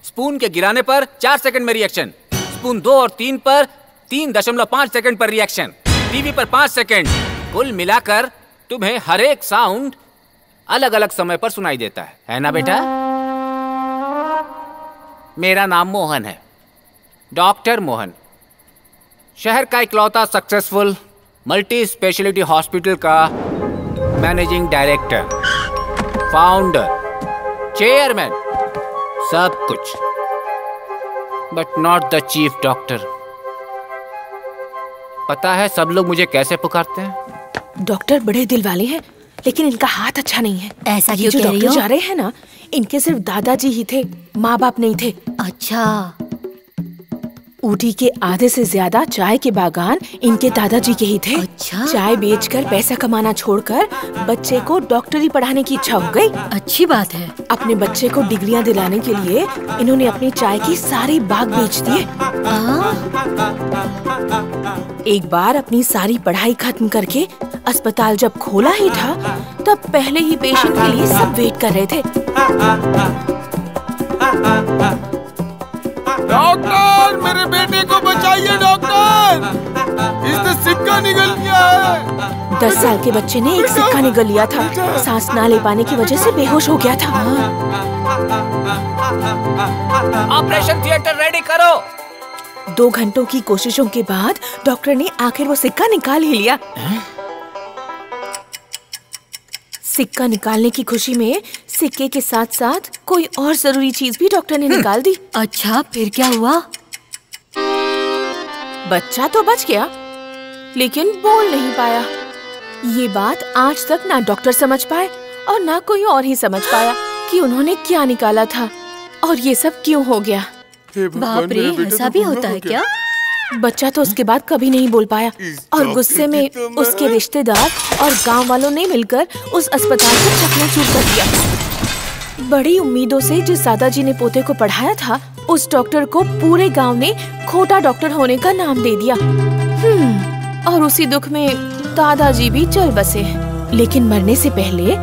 स्पून के गिराने पर 4 सेकंड में रिएक्शन, स्पून 2 और 3 पर 3.5 सेकंड पर रिएक्शन, टीवी पर 5 सेकंड। कुल मिलाकर तुम्हें हर एक साउंड अलग अलग समय पर सुनाई देता है ना बेटा? मेरा नाम मोहन है, डॉक्टर मोहन। शहर का इकलौता सक्सेसफुल मल्टी स्पेशलिटी हॉस्पिटल का मैनेजिंग डायरेक्टर, फाउंडर, चेयरमैन, सब कुछ, but not the chief doctor. पता है सब लोग मुझे कैसे पुकारते हैं? डॉक्टर बड़े दिल वाले हैं, लेकिन इनका हाथ अच्छा नहीं है। ऐसा क्यों जो कह रही डॉक्टर हो? जा रहे हैं ना, इनके सिर्फ दादाजी ही थे, माँ बाप नहीं थे। अच्छा। ऊटी के आधे से ज्यादा चाय के बागान इनके दादाजी के ही थे। अच्छा। चाय बेचकर पैसा कमाना छोड़कर बच्चे को डॉक्टरी पढ़ाने की इच्छा हो गई। अच्छी बात है। अपने बच्चे को डिग्रियां दिलाने के लिए इन्होंने अपनी चाय की सारी बाग बेच दिए। एक बार अपनी सारी पढ़ाई खत्म करके अस्पताल जब खोला ही था, तब पहले ही पेशेंट के लिए सब वेट कर रहे थे। डॉक्टर, मेरे बेटे को बचाइए डॉक्टर, इससे सिक्का निकल गया है। 10 साल के बच्चे ने एक सिक्का निगल लिया था, सांस ना ले पाने की वजह से बेहोश हो गया था। ऑपरेशन थिएटर रेडी करो। 2 घंटों की कोशिशों के बाद डॉक्टर ने आखिर वो सिक्का निकाल ही लिया। सिक्का निकालने की खुशी में सिक्के के साथ साथ कोई और जरूरी चीज भी डॉक्टर ने निकाल दी। अच्छा, फिर क्या हुआ? बच्चा तो बच गया, लेकिन बोल नहीं पाया। ये बात आज तक ना डॉक्टर समझ पाए और ना कोई और ही समझ पाया कि उन्होंने क्या निकाला था और ये सब क्यों हो गया। बाप रे, ऐसा भी होता है क्या? बच्चा तो उसके बाद कभी नहीं बोल पाया और गुस्से में उसके रिश्तेदार और गांव वालों ने मिलकर उस अस्पताल को चकनाचूर कर दिया। बड़ी उम्मीदों से जिस दादाजी ने पोते को पढ़ाया था, उस डॉक्टर को पूरे गांव ने खोटा डॉक्टर होने का नाम दे दिया। और उसी दुख में दादाजी भी चल बसे। लेकिन मरने से पहले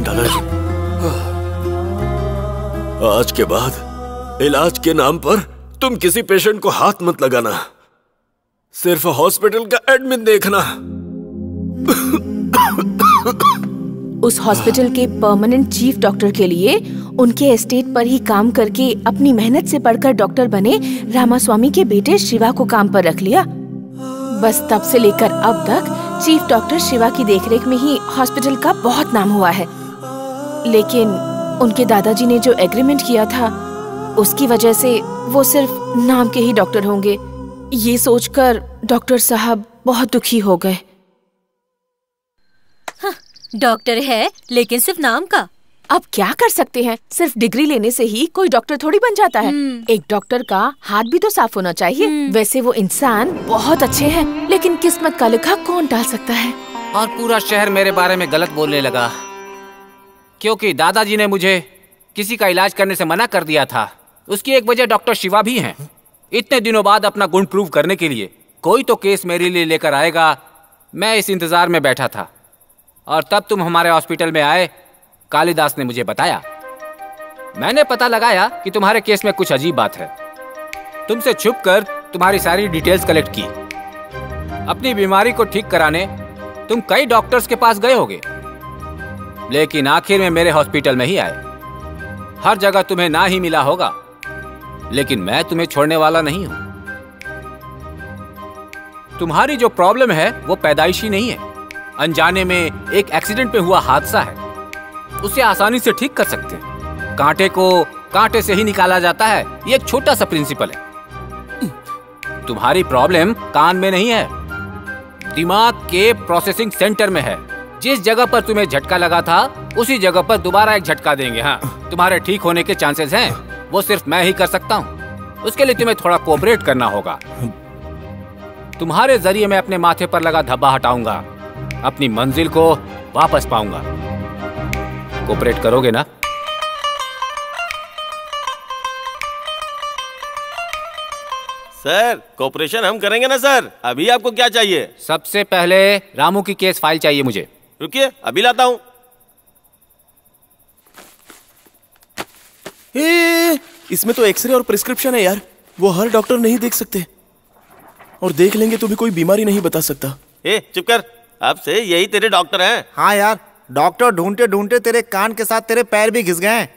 दादाजी, आज के बाद इलाज के नाम पर तुम किसी पेशेंट को हाथ मत लगाना, सिर्फ हॉस्पिटल का एडमिन देखना। उस हॉस्पिटल के परमानेंट चीफ डॉक्टर के लिए उनके एस्टेट पर ही काम करके अपनी मेहनत से पढ़कर डॉक्टर बने रामास्वामी के बेटे शिवा को काम पर रख लिया। बस तब से लेकर अब तक चीफ डॉक्टर शिवा की देखरेख में ही हॉस्पिटल का बहुत नाम हुआ है। लेकिन उनके दादाजी ने जो एग्रीमेंट किया था, उसकी वजह से वो सिर्फ नाम के ही डॉक्टर होंगे। ये सोचकर डॉक्टर साहब बहुत दुखी हो गए। डॉक्टर है, लेकिन सिर्फ नाम का। अब क्या कर सकते हैं, सिर्फ डिग्री लेने से ही कोई डॉक्टर थोड़ी बन जाता है। एक डॉक्टर का हाथ भी तो साफ होना चाहिए। वैसे वो इंसान बहुत अच्छे हैं, लेकिन किस्मत का लिखा कौन टाल सकता है। और पूरा शहर मेरे बारे में गलत बोलने लगा, क्योंकि दादाजी ने मुझे किसी का इलाज करने से मना कर दिया था। उसकी एक वजह डॉक्टर शिवा भी हैं। इतने दिनों बाद अपना गुण प्रूव करने के लिए कोई तो केस मेरे लिए लेकर आएगा, मैं इस इंतजार में बैठा था। और तब तुम हमारे हॉस्पिटल में आए। कालिदास ने मुझे बताया। मैंने पता लगाया कि तुम्हारे केस में कुछ अजीब बात है। तुमसे छुपकर तुम्हारी सारी डिटेल्स कलेक्ट की। अपनी बीमारी को ठीक कराने तुम कई डॉक्टर्स के पास गए होगे, लेकिन आखिर में मेरे हॉस्पिटल में ही आए। हर जगह तुम्हें ना ही मिला होगा, लेकिन मैं तुम्हें छोड़ने वाला नहीं हूं। तुम्हारी जो प्रॉब्लम है वो पैदाइशी नहीं है, अनजाने में एक एक्सीडेंट में हुआ हादसा है। उसे आसानी से ठीक कर सकते हैं। कांटे को कांटे से ही निकाला जाता है, ये एक छोटा सा प्रिंसिपल है। तुम्हारी प्रॉब्लम कान में नहीं है, दिमाग के प्रोसेसिंग सेंटर में है। जिस जगह पर तुम्हें झटका लगा था उसी जगह पर दोबारा एक झटका देंगे। हाँ, तुम्हारे ठीक होने के चांसेस हैं, वो सिर्फ मैं ही कर सकता हूँ। उसके लिए तुम्हें थोड़ा कोऑपरेट करना होगा। तुम्हारे जरिए मैं अपने माथे पर लगा धब्बा हटाऊंगा, अपनी मंजिल को वापस पाऊंगा। कोऑपरेट करोगे ना? सर, कोऑपरेशन हम करेंगे ना सर। अभी आपको क्या चाहिए? सबसे पहले रामू की केस फाइल चाहिए मुझे। रुकिए, अभी लाता हूँ। इसमें तो एक्सरे और प्रिस्क्रिप्शन है यार, वो हर डॉक्टर नहीं देख सकते, और देख लेंगे तो भी कोई बीमारी नहीं बता सकता। चुप कर, अब से यही तेरे डॉक्टर हैं। हाँ यार, डॉक्टर ढूंढते ढूंढते तेरे कान के साथ तेरे पैर भी घिस गए हैं।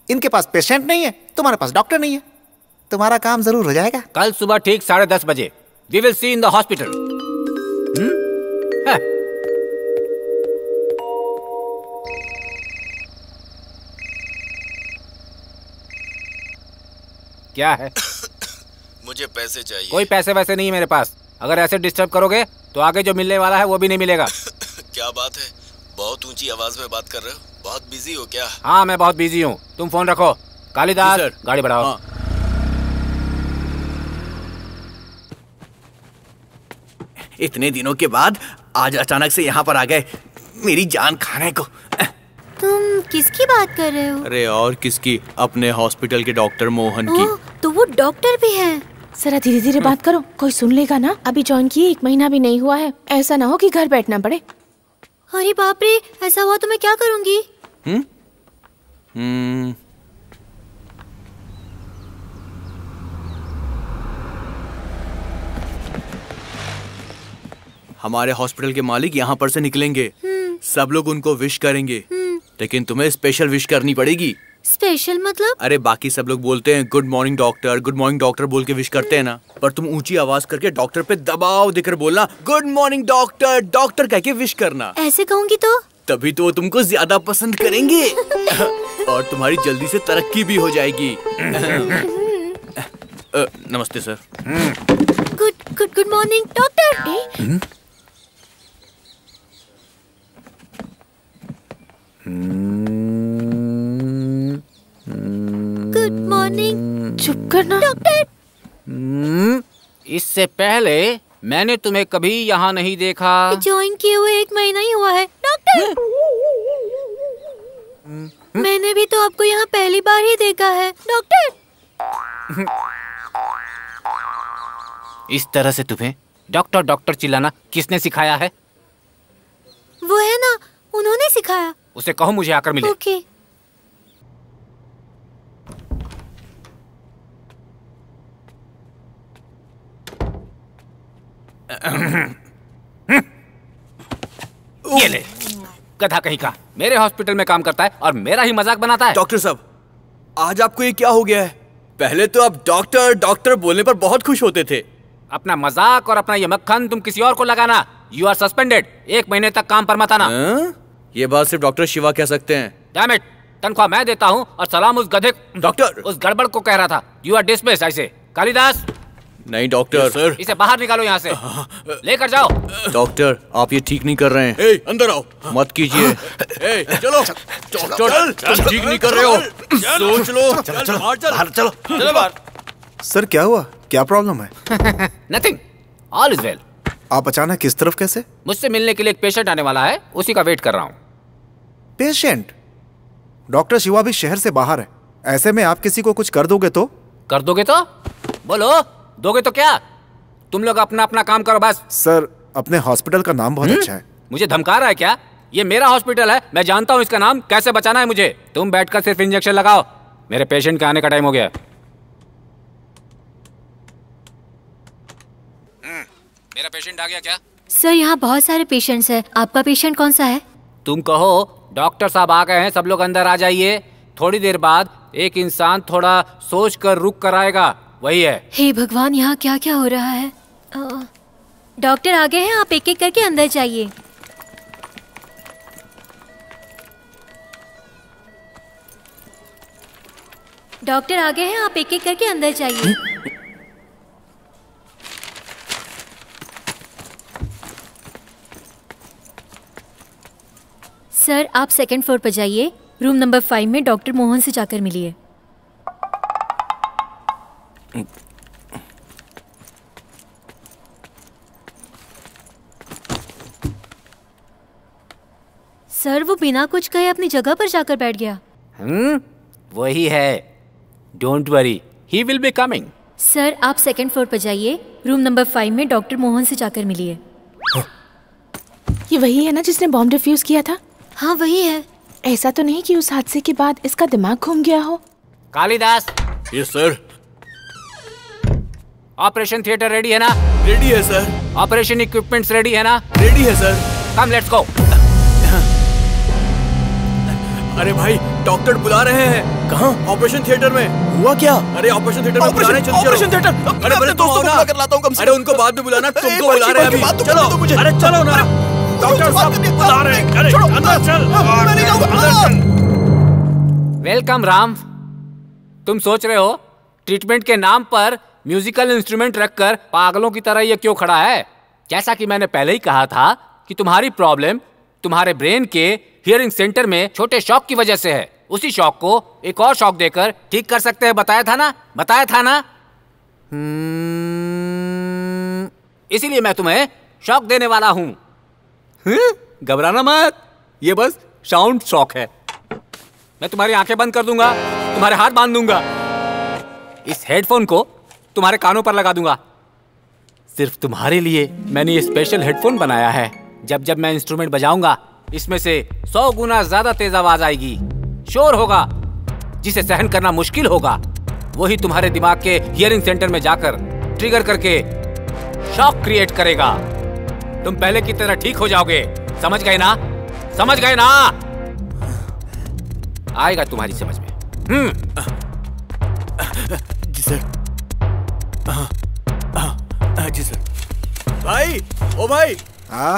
इनके पास पेशेंट नहीं है, तुम्हारे पास डॉक्टर नहीं है। तुम्हारा काम जरूर हो जाएगा। कल सुबह ठीक 10:30 बजे we will see in the hospital. क्या है? मुझे पैसे चाहिए। कोई पैसे वैसे नहीं है मेरे पास। अगर ऐसे डिस्टर्ब करोगे तो आगे जो मिलने वाला है वो भी नहीं मिलेगा। क्या बात है, बहुत ऊंची आवाज में बात कर रहे हो? बहुत बिजी हो क्या? हाँ, मैं बहुत बिजी हूँ। तुम फोन रखो। कालिदास, गाड़ी बढ़ाओ। हाँ। इतने दिनों के बाद आज अचानक से यहाँ पर आ गए, मेरी जान खाने को। तुम किसकी बात कर रहे हो? अरे और किसकी, अपने हॉस्पिटल के डॉक्टर मोहन की। तो वो डॉक्टर भी है। जरा धीरे धीरे बात करो, कोई सुन लेगा ना। अभी ज्वाइन किए 1 महीना भी नहीं हुआ है, ऐसा ना हो कि घर बैठना पड़े। अरे बाप रे, ऐसा हुआ तो मैं क्या करूँगी? हमारे हॉस्पिटल के मालिक यहाँ पर से निकलेंगे, सब लोग उनको विश करेंगे, लेकिन तुम्हें स्पेशल विश करनी पड़ेगी। स्पेशल मतलब? अरे बाकी सब लोग बोलते हैं गुड मॉर्निंग डॉक्टर बोल के विश करते हैं ना, पर तुम ऊंची आवाज करके डॉक्टर पे दबाव देकर बोलना गुड मॉर्निंग डॉक्टर कह के विश करना। ऐसे कहूँगी तो? तभी तो वो तुमको ज्यादा पसंद करेंगे और तुम्हारी जल्दी से तरक्की भी हो जाएगी। नमस्ते sir. Good morning doctor. Good morning. चुप करना डॉक्टर। इससे पहले मैंने तुम्हें कभी यहाँ नहीं देखा। ज्वाइन किए हुए 1 महीना ही हुआ है डॉक्टर। मैंने भी तो आपको यहाँ पहली बार ही देखा है डॉक्टर। इस तरह से तुम्हें डॉक्टर चिल्लाना किसने सिखाया है? वो है ना, उन्होंने सिखाया। उसे कहो मुझे आकर मिले। ओके। ये ले, गधा कहीं का। मेरे हॉस्पिटल में काम करता है और मेरा ही मजाक बनाता है। डॉक्टर साहब, आज आपको ये क्या हो गया है? पहले तो आप डॉक्टर बोलने पर बहुत खुश होते थे। अपना मजाक और अपना ये मक्खन तुम किसी और को लगाना। You are suspended. 1 महीने तक काम पर मत आना। ये बात सिर्फ डॉक्टर शिवा कह सकते हैं। डैम इट, तनख्वाह मैं देता हूँ और सलाम उस गधे डॉक्टर उस गड़बड़ को कह रहा था। You are dismissed. ऐसे कालिदास, नहीं डॉक्टर सर, इसे बाहर निकालो यहाँ से। लेकर जाओ। डॉक्टर, आप ये ठीक नहीं कर रहे हैं। अंदर आओ। मत कीजिए। चलो डॉक्टर, तुम ठीक नहीं कर रहे हो। सोच लो। चलो बाहर। सर क्या हुआ, क्या प्रॉब्लम है? Nothing, all is well. आप अचानक किस तरफ कैसे? मुझसे मिलने के लिए एक पेशेंट आने वाला है, उसी का वेट कर रहा हूँ। पेशेंट? डॉक्टर शिवा भी शहर से बाहर है, ऐसे में आप किसी को कुछ कर दोगे तो? कर दोगे तो? बोलो, दोगे तो क्या? तुम लोग अपना अपना काम करो बस। सर, अपने हॉस्पिटल का नाम बहुत अच्छा है। मुझे धमका रहा है क्या? ये मेरा हॉस्पिटल है, मैं जानता हूँ इसका नाम। कैसे बचाना है मुझे? तुम बैठकर सिर्फ इंजेक्शन लगाओ, मेरे पेशेंट के आने का टाइम हो गया। मेरा पेशेंट आ गया क्या? सर यहाँ बहुत सारे पेशेंट्स हैं, आपका पेशेंट कौन सा है? तुम कहो डॉक्टर साहब आ गए हैं, सब लोग अंदर आ जाइए। थोड़ी देर बाद एक इंसान थोड़ा सोच कर रुक कर आएगा, वही है। हे भगवान, यहाँ क्या क्या हो रहा है? डॉक्टर आ गए हैं, आप एक एक करके अंदर जाइए। डॉक्टर आ गए हैं, आप एक एक करके अंदर जाइए। सर आप सेकंड फ्लोर पर जाइए, रूम नंबर 5 में डॉक्टर मोहन से जाकर मिलिए। सर वो बिना कुछ कहे अपनी जगह पर जाकर बैठ गया। वही है, don't worry, he will be coming. Sir आप सेकंड फ्लोर पर जाइए, रूम नंबर 5 में डॉक्टर मोहन से जाकर मिलिए। ये वही है ना जिसने बॉम्ब डिफ्यूज किया था? हाँ वही है। ऐसा तो नहीं कि उस हादसे के बाद इसका दिमाग घूम गया हो? Kalidas. Yes sir. Operation theatre ready है ना? रेडी है सर। ऑपरेशन इक्विपमेंट्स रेडी है ना? रेडी है सर। Come let's go. अरे भाई डॉक्टर बुला रहे हैं। कहाँ? ऑपरेशन थिएटर में। हुआ क्या? अरे ऑपरेशन थिएटर में बुला रहे हैं। Operation theatre? अरे दोस्तों को बुला कर लाता हूँ कम से कम। अरे उनको बाद में बुलाना, तुमको बुला रहे हैं अभी। चलो, अरे चलो ना, डॉक्टर साहब बुला रहे हैं। अरे अंदर चल, अंदर चल। वेलकम राम। तुम सोच रहे हो ट्रीटमेंट के नाम पर म्यूजिकल इंस्ट्रूमेंट रखकर पागलों की तरह ये क्यों खड़ा है? जैसा कि मैंने पहले ही कहा था कि तुम्हारी प्रॉब्लम तुम्हारे ब्रेन के हियरिंग सेंटर में छोटे शॉक की वजह से है। उसी शॉक को एक और शॉक देकर ठीक कर सकते हैं। बताया था ना? इसीलिए मैं तुम्हें शॉक देने वाला हूं। घबराना मत, ये बस साउंड शॉक है। मैं तुम्हारी आंखें बंद कर दूंगा, तुम्हारे हाथ बांध दूंगा, इस हेडफोन को तुम्हारे कानों पर लगा दूंगा। सिर्फ तुम्हारे लिए मैंने ये स्पेशल हेडफोन बनाया है। जब जब मैं इंस्ट्रूमेंट बजाऊंगा इसमें से 100 गुना ज्यादा तेज आवाज आएगी, शोर होगा जिसे सहन करना मुश्किल होगा। वही तुम्हारे दिमाग के हियरिंग सेंटर में जाकर ट्रिगर करके शॉक क्रिएट करेगा। तुम पहले की तरह ठीक हो जाओगे। समझ गए ना? आएगा तुम्हारी समझ में। जी सर। जी सर। भाई, ओ भाई,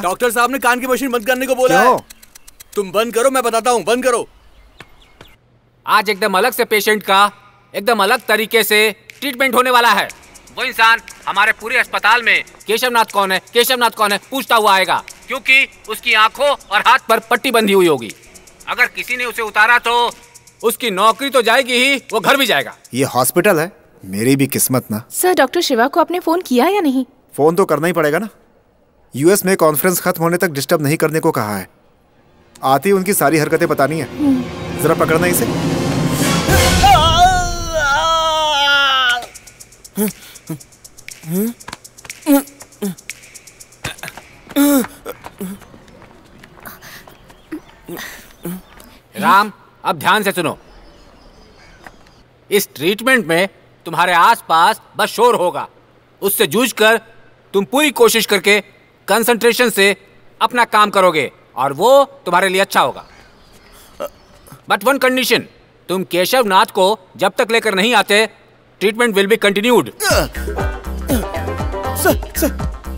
डॉक्टर साहब ने कान की मशीन बंद करने को बोला है। तुम बंद करो, मैं बताता हूँ, बंद करो। आज एकदम अलग से पेशेंट का एकदम अलग तरीके से ट्रीटमेंट होने वाला है। वो इंसान हमारे पूरे अस्पताल में केशवनाथ कौन है पूछता हुआ आएगा, क्योंकि उसकी आंखों और हाथ पर पट्टी बंधी हुई होगी। अगर किसी ने उसे उतारा तो उसकी नौकरी तो जाएगी ही, वो घर भी जाएगा। ये हॉस्पिटल है, मेरी भी किस्मत ना। सर डॉक्टर शिवा को आपने फोन किया या नहीं? फोन तो करना ही पड़ेगा ना। यूएस में कॉन्फ्रेंस खत्म होने तक डिस्टर्ब नहीं करने को कहा है। आती उनकी सारी हरकतें बतानी है। जरा पकड़ना इसे। राम, अब ध्यान से सुनो। इस ट्रीटमेंट में तुम्हारे आसपास बस शोर होगा। उससे जूझकर तुम पूरी कोशिश करके कंसंट्रेशन से अपना काम करोगे और वो तुम्हारे लिए अच्छा होगा। बट वन कंडीशन, तुम केशवनाथ को जब तक लेकर नहीं आते treatment will be continued.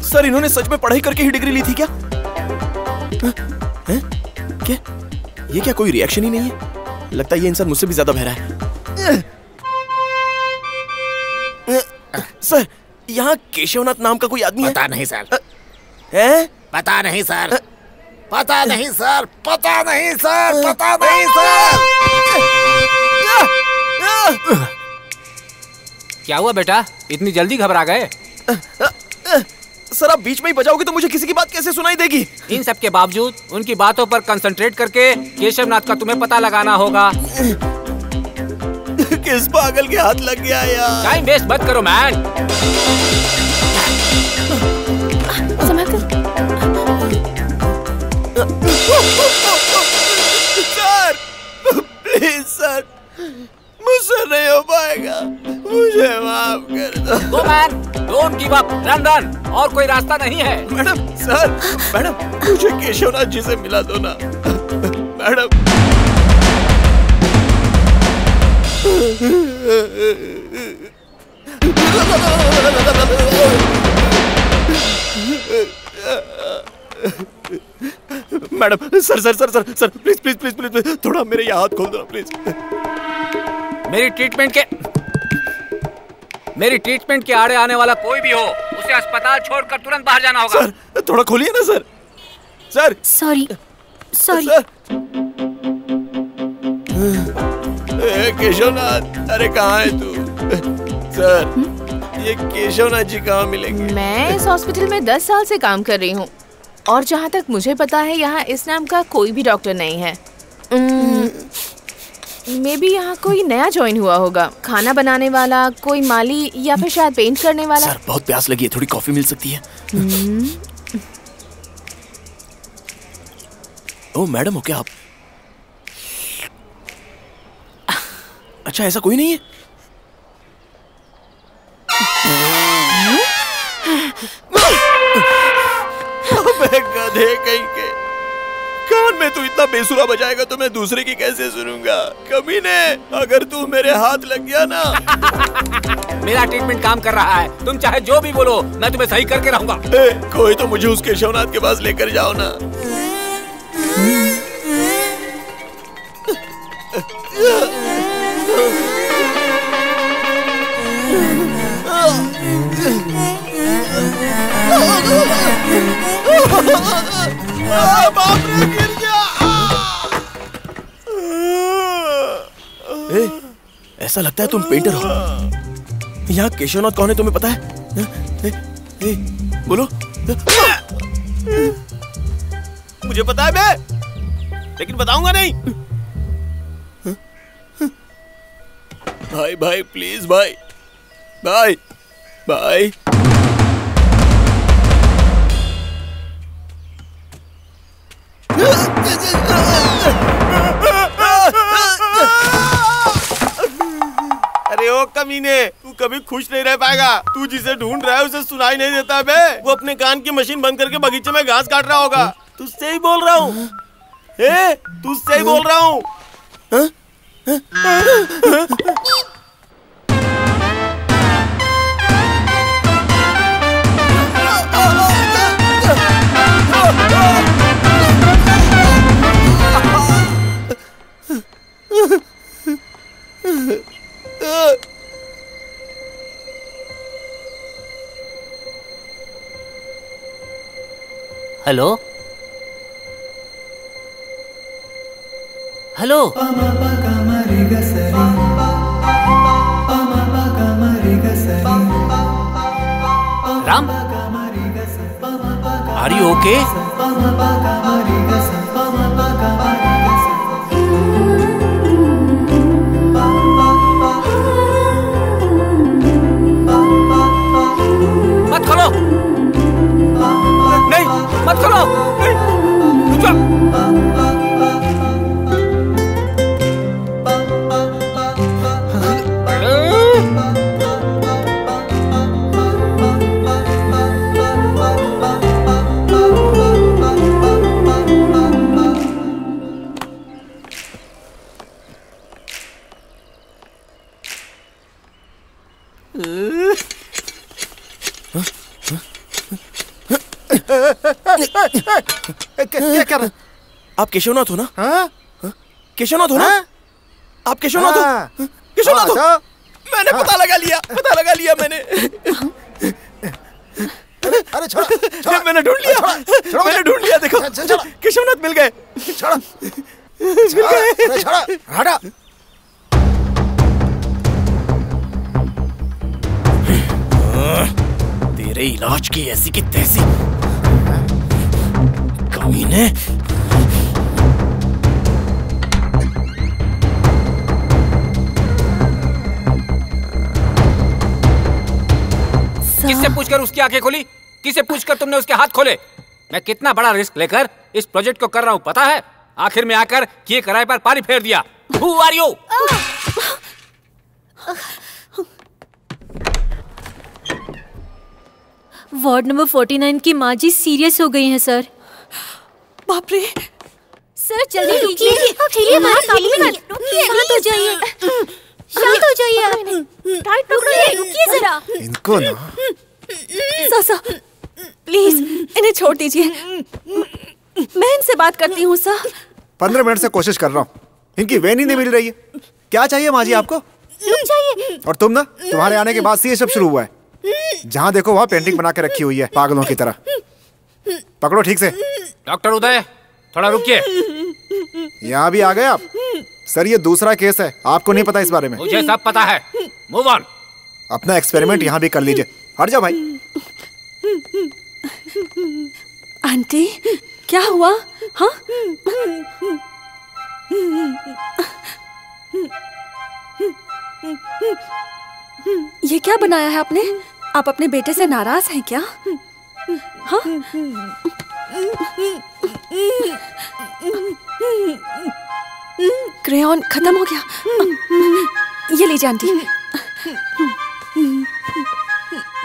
Sir इन्होंने सच में पढ़ाई करके ही डिग्री ली थी क्या? क्या ये क्या कोई रिएक्शन ही नहीं है? लगता है ये इंसान मुझसे भी ज्यादा बहरा है। सर यहाँ केशवनाथ नाम का कोई आदमी है? पता नहीं सर। पता नहीं सर। क्या हुआ बेटा, इतनी जल्दी घबरा गए? सर आप बीच में ही बजाओगे तो मुझे किसी की बात कैसे सुनाई देगी? इन सब के बावजूद उनकी बातों पर कंसंट्रेट करके केशवनाथ का तुम्हें पता लगाना होगा। किस पागल के हाथ लग गया यार? टाइम वेस्ट मत करो मैन। संभाल कर। मुझे माफ कर दो। Go man, don't give up, run run, और कोई रास्ता नहीं है। मैडम, सर, मैडम, मुझे केशवनाथ जी से मिला दो ना, madam. Madam, sir sir sir sir sir please please please please थोड़ा मेरे यहाँ हाथ खोल दो प्लीज। मेरी ट्रीटमेंट के आड़े आने वाला कोई भी हो, उसे अस्पताल छोड़कर तुरंत बाहर जाना होगा। सर थोड़ा खोलिए ना sir. Sir sorry sorry. Keshavnath, अरे कहाँ है तू? सर, ये केशवनाथ जी कहाँ मिलेंगे? मैं इस हॉस्पिटल में 10 साल से काम कर रही हूँ और जहाँ तक मुझे पता है यहाँ इस नाम का कोई भी डॉक्टर नहीं है। मे बी यहाँ कोई नया ज्वाइन हुआ होगा, खाना बनाने वाला, कोई माली या फिर शायद पेंट करने वाला। सर बहुत प्यास लगी है, थोड़ी कॉफी मिल सकती है? ओह मैडम हो क्या आप? अच्छा ऐसा कोई नहीं है? अबे गधे कहीं के, कान में तू इतना बेसुरा बजाएगा तो मैं दूसरे की कैसे सुनूंगा? कमीने, अगर तू मेरे हाथ लग गया ना। मेरा ट्रीटमेंट काम कर रहा है, तुम चाहे जो भी बोलो, मैं तुम्हें सही करके रहूंगा। कोई तो मुझे उस केशवनाथ के पास लेकर जाओ ना। बाप रे, गिर गया। ऐसा लगता है तुम पेंटर हो। यहाँ केशवनाथ कौन है तुम्हें पता है? बोलो। मुझे पता है बे, लेकिन बताऊंगा नहीं। भाई भाई प्लीज भाई, भाई भाई। अरे ओ कमीने, तू कभी खुश नहीं रह पाएगा। तू जिसे ढूंढ रहा है उसे सुनाई नहीं देता बे। वो अपने कान की मशीन बंद करके बगीचे में घास काट रहा होगा। तुझसे ही बोल रहा हूँ, तुझसे ही बोल रहा हूँ। Hello hello, Ram, are you okay? मत खोलो, नहीं मत खोलो, रुक जाओ। क्या कर रहे? आप केशवनाथ हो ना? केशवनाथ हो ना? आप केशवनाथ हो? केशवनाथ हो? मैंने पता लगा लिया मैंने। अरे छोड़ो, मैंने ढूंढ लिया, मैंने ढूंढ लिया। देखो केशवनाथ मिल गए। हटा। तेरे इलाज की ऐसी की तैसी कमीने। किससे पूछकर उसकी आंखें खोली? किससे पूछकर तुमने उसके हाथ खोले? मैं कितना बड़ा रिस्क लेकर इस प्रोजेक्ट को कर रहा हूँ पता है? आखिर में आकर किए कराए पर पानी फेर दिया। Who are you? Ward number 49 की माँ जी सीरियस हो गई हैं सर। बाप रे। सर जल्दी कीजिए, शांत हो जाइए, शांत हो जाइए, टाइट पकड़िए, रुकिए जरा। इनको ना सर प्लीज इन्हें छोड़ दीजिए, मैं इनसे बात करती हूँ सर। 15 मिनट से कोशिश कर रहा हूँ, इनकी वेन ही नहीं मिल रही है। क्या चाहिए माँ जी आपको? रुक जाइए। और तुम ना, तुम्हारे आने के बाद से ये सब शुरू हुआ है। जहाँ देखो वहाँ पेंटिंग बना के रखी हुई है पागलों की तरह। पकड़ो ठीक से। डॉक्टर उदय थोड़ा रुकिए। यहाँ भी आ गए आप? सर ये दूसरा केस है, आपको नहीं पता इस बारे में? मुझे सब पता है, मूव ऑन। अपना एक्सपेरिमेंट यहाँ भी कर लीजिए। हट जाओ भाई। आंटी क्या हुआ? हाँ ये क्या बनाया है आपने? आप अपने बेटे से नाराज हैं क्या? हाँ? क्रेयॉन खत्म हो गया। ये लीजिए आंटी।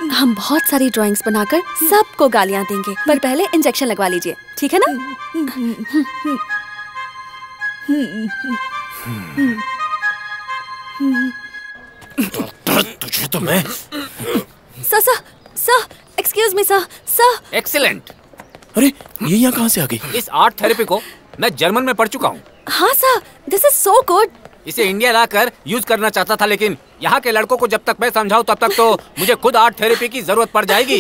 हम बहुत सारी ड्राइंग्स बनाकर सबको गालियां देंगे, पर पहले इंजेक्शन लगवा लीजिए, ठीक है ना? डॉक्टर तुझे तो मैं sir excuse me sir. Excellent. अरे ये यहाँ कहाँ से आ गई? इस आर्ट थेरेपी को मैं जर्मन में पढ़ चुका हूँ। हाँ sir, this is so good. इसे इंडिया लाकर यूज करना चाहता था, लेकिन यहाँ के लड़कों को जब तक मैं समझाऊं तब तक तो मुझे खुद आर्ट थेरेपी की जरूरत पड़ जाएगी।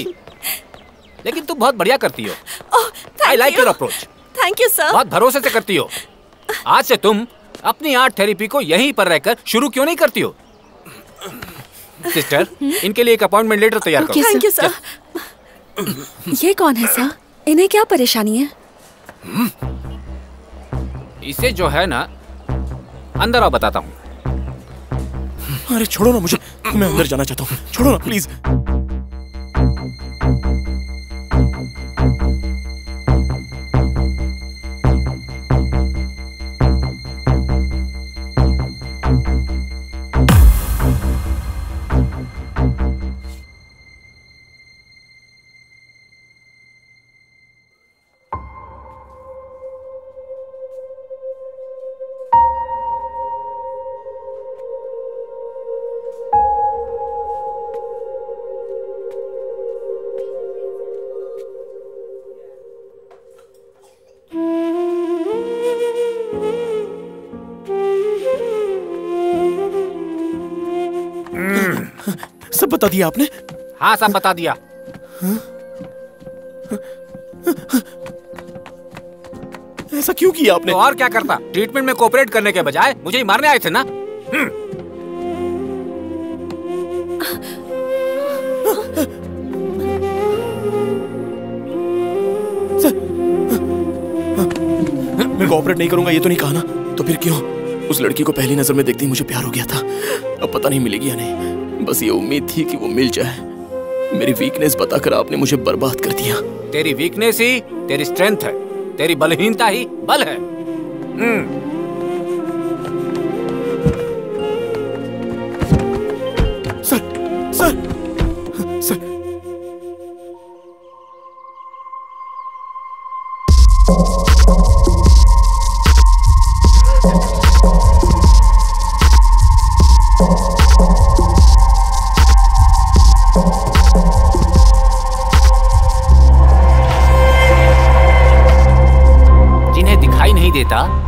लेकिन तुम बहुत बढ़िया करती हो। I like your approach. Thank you sir. बहुत भरोसे से करती हो। आज से तुम अपनी आर्ट थेरेपी को यहीं पर रहकर शुरू क्यों नहीं करती हो? सिस्टर, इनके लिए एक अपॉइंटमेंट लेटर तैयार करो। Thank you sir. ये कौन है सर? इन्हें क्या परेशानी है? इसे जो है ना, अंदर आओ बताता हूँ। अरे छोड़ो ना मुझे, मैं अंदर जाना चाहता हूँ, छोड़ो ना प्लीज। सब बता दिया आपने? हाँ सब बता दिया। ऐसा क्यों किया आपने? तो और क्या करता? ट्रीटमेंट में कोऑपरेट करने के बजाय मुझे ही मारने आए थे ना। मैं कोऑपरेट नहीं करूंगा ये तो नहीं कहा ना, तो फिर क्यों? उस लड़की को पहली नजर में देखते ही मुझे प्यार हो गया था। अब पता नहीं मिलेगी या नहीं, बस ये उम्मीद थी कि वो मिल जाए। मेरी वीकनेस बताकर आपने मुझे बर्बाद कर दिया। तेरी वीकनेस ही तेरी स्ट्रेंथ है, तेरी बलहीनता ही बल है। सर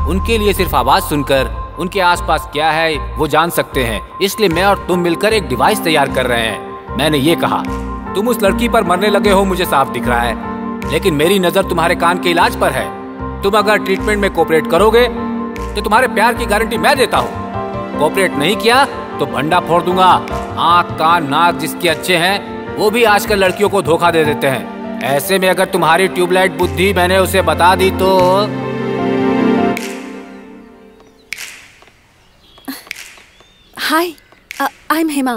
उनके लिए सिर्फ आवाज सुनकर उनके आसपास क्या है वो जान सकते हैं। इसलिए मैं और तुम मिलकर एक डिवाइस तैयार कर रहे हैं। मैंने ये कहा, तुम उस लड़की पर मरने लगे हो मुझे साफ दिख रहा है, लेकिन मेरी नजर तुम्हारे कान के इलाज पर है। तुम अगर ट्रीटमेंट में कोऑपरेट करोगे तो तुम्हारे प्यार की गारंटी मैं देता हूँ। कोऑपरेट नहीं किया तो भंडा फोड़ दूंगा। आँख कान नाक जिसके अच्छे हैं वो भी आजकल लड़कियों को धोखा दे देते हैं। ऐसे में अगर तुम्हारी ट्यूबलाइट बुद्धि मैंने उसे बता दी तो। Hi, I am Hema.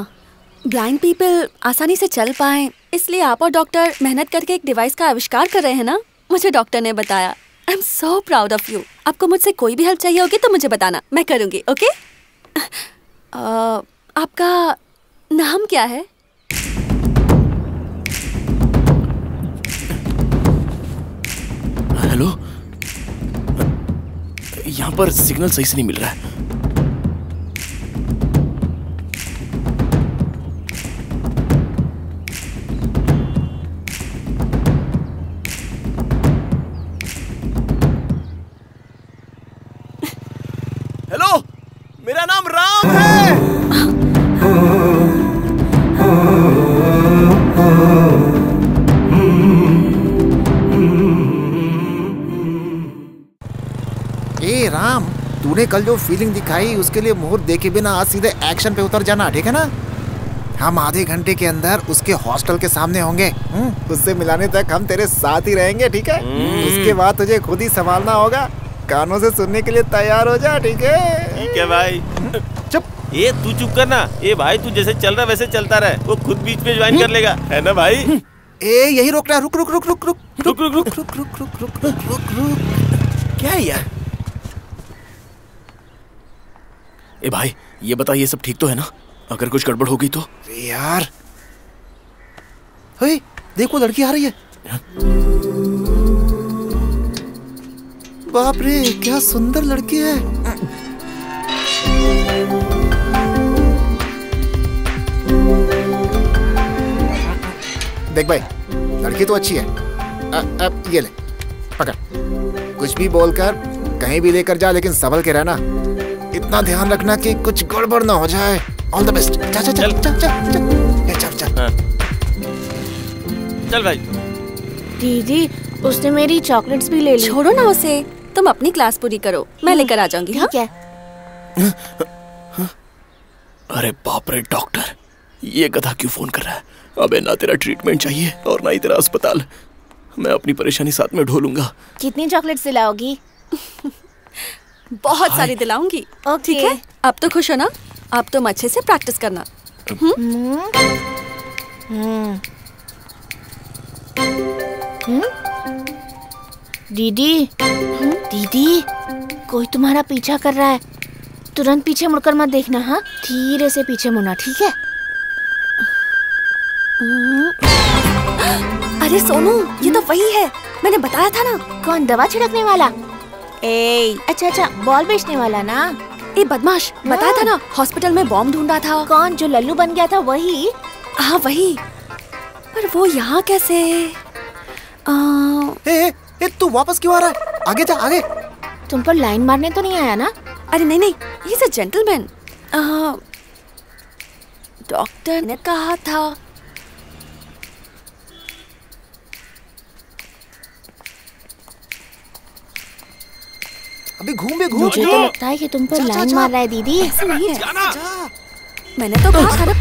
Blind people आसानी से चल पाएं, इसलिए आप और डॉक्टर मेहनत करके एक डिवाइस का आविष्कार कर रहे हैं ना? मुझे डॉक्टर ने बताया। I am so proud of you. आपको मुझसे कोई भी हेल्प चाहिए होगी तो मुझे बताना, मैं करूँगी। ओके? आपका नाम क्या है? यहाँ पर सिग्नल सही से नहीं मिल रहा है। हेलो, मेरा नाम राम है। ए राम, तूने कल जो फीलिंग दिखाई उसके लिए मुहूर्त देखे बिना आज सीधे एक्शन पे उतर जाना, ठीक है ना? हम आधे घंटे के अंदर उसके हॉस्टल के सामने होंगे। उससे मिलाने तक हम तेरे साथ ही रहेंगे, ठीक है? उसके बाद तुझे खुद ही संभालना होगा। कानों से सुनने के लिए तैयार हो जा, ठीक है? ठीक है भाई। चुप। ये तू चुप करना। ये भाई तू जैसे चल रहा वैसे चलता रहे, वो खुद बीच में ज्वाइन कर लेगा, है ना भाई? ए यही रोकना, रुक रुक रुक रुक रुक रुक रुक रुक रुक रुक रुक रुक रुक रुक। क्या है यार? ए भाई, ये बता, ये सब ठीक तो है ना? अगर कुछ गड़बड़ हो गई तो? यार, हे, देखो लड़की आ रही है। बाप रे, क्या सुंदर लड़की है। देख भाई, लड़की तो अच्छी है। अब ये ले, पकड़। कुछ भी बोलकर कहीं भी लेकर जा, लेकिन संभल के रहना। इतना ध्यान रखना कि कुछ गड़बड़ ना हो जाए। All the best. चल चल चल चल चल चल चल चल भाई। दीदी, उसने मेरी चॉकलेट्स भी ले ली। छोड़ो ना उसे, तुम अपनी क्लास पूरी करो, मैं लेकर आ जाऊंगी। ठीक है। अरे बाप रे डॉक्टर, ये गधा क्यों फोन कर रहा है? अबे ना तेरा ट्रीटमेंट चाहिए और ना ही तेरा अस्पताल। मैं अपनी परेशानी साथ में ढोलूंगा। कितनी चॉकलेट्स दिलाओगी? बहुत सारी दिलाऊंगी। ठीक है, अब तो खुश हो ना? अब तुम अच्छे से प्रैक्टिस करना। दीदी, दीदी, कोई तुम्हारा पीछा कर रहा है। तुरंत पीछे मुड़कर मत देखना, हाँ? धीरे से पीछे मुड़ना, ठीक है? अरे सोनू, ये तो वही है, मैंने बताया था ना। कौन, दवा छिड़कने वाला? अच्छा अच्छा, बॉल बेचने वाला ना? ए बदमाश, बताया था ना, हॉस्पिटल में बॉम्ब ढूंढा था। कौन, जो लल्लू बन गया था वही? हाँ वही, पर वो यहाँ कैसे? तू वापस क्यों आ रहा है? आगे जा, आगे। तुम पर लाइन मारने तो नहीं आया ना? अरे नहीं नहीं, he is a gentleman. Doctor ने कहा था। अभी घूम भी घूम। मुझे तो लगता है कि तुम पर लाइन मार रहा है दीदी। ऐसा नहीं है। मैंने तो कहा था ना।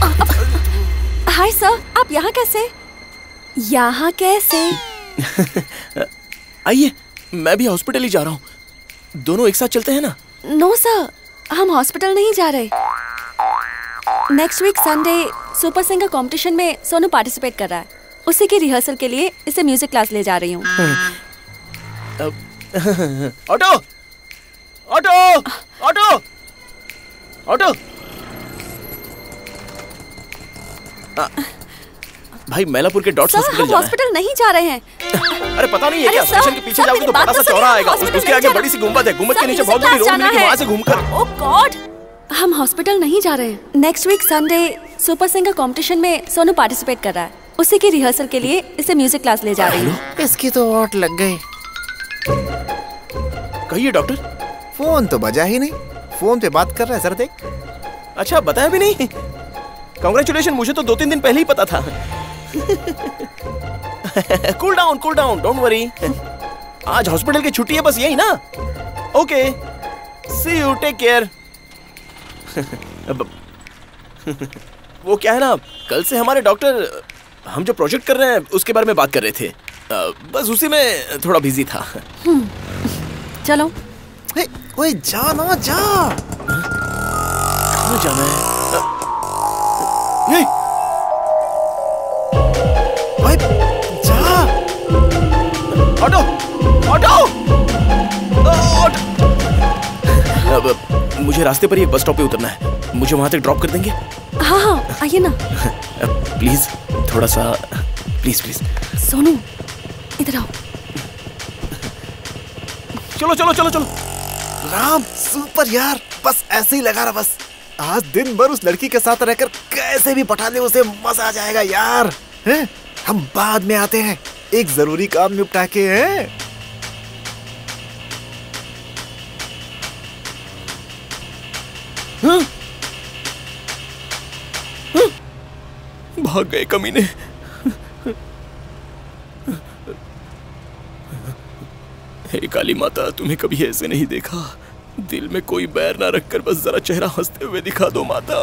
हाय सर, आप यहाँ कैसे? यहाँ कैसे? आइए, मैं भी हॉस्पिटल ही जा रहा हूँ। दोनों एक साथ चलते हैं ना? नो सर, हम हॉस्पिटल नहीं जा रहे। Next week Sunday super singer competition में सोनू पार्टिसिपेट कर रहा है। उसी की रिहर्सल के लिए इसे म्यूजिक क्लास ले जा रही हूँ। Auto auto auto auto. भाई मैलापुर के डॉट्स हॉस्पिटल जाना है। हॉस्पिटल नहीं जा रहे हैं। अरे पता नहीं है क्या? स्टेशन के पीछे जाओगे तो बड़ा सा चौराहा आएगा, उसके आगे बड़ी सी गुंबद है, गुंबद के नीचे बहुत बड़ी रोड मिलेगी, वहाँ से घूमकर। ओह गॉड, हम हॉस्पिटल नहीं जा रहे हैं। Next week Sunday super singer competition में सोनू पार्टिसिपेट कर रहा है। उसी की रिहर्सल के लिए इसे म्यूजिक क्लास ले जा रही हूँ। इसकी तो वाट लग गई। कहिए डॉक्टर। फोन तो बजा ही नहीं, फोन पे बात कर रहा है। सर देख। अच्छा, बताया भी नहीं? कांग्रेचुलेशन, मुझे तो 2-3 दिन पहले ही पता था। Cool down, don't worry. आज हॉस्पिटल की छुट्टी है, बस यही ना? Okay, see you, take care. वो क्या है ना, कल से हमारे डॉक्टर हम जो प्रोजेक्ट कर रहे हैं उसके बारे में बात कर रहे थे। बस उसी में थोड़ा बिजी था। चलो। ओए जा ना, जा। कहाँ जाना है? ओए जा। Auto auto. अब मुझे रास्ते पर ही एक बस स्टॉप पे उतरना है, मुझे वहां तक ड्रॉप कर देंगे? हाँ हाँ, आइए ना। प्लीज, थोड़ा सा, प्लीज प्लीज। सोनू, इधर आओ। चलो चलो चलो चलो। राम सुपर यार, बस ऐसे ही लगा रहा बस। आज दिन भर उस लड़की के साथ रहकर कैसे भी पटा ले उसे, मजा आ जाएगा यार। हैं? हम बाद में आते हैं, एक जरूरी काम निपटा के। हैं? भाग गए कमीने। हे काली माता, तुम्हें कभी ऐसे नहीं देखा। दिल में कोई बैर ना रखकर बस जरा चेहरा हंसते हुए दिखा दो माता।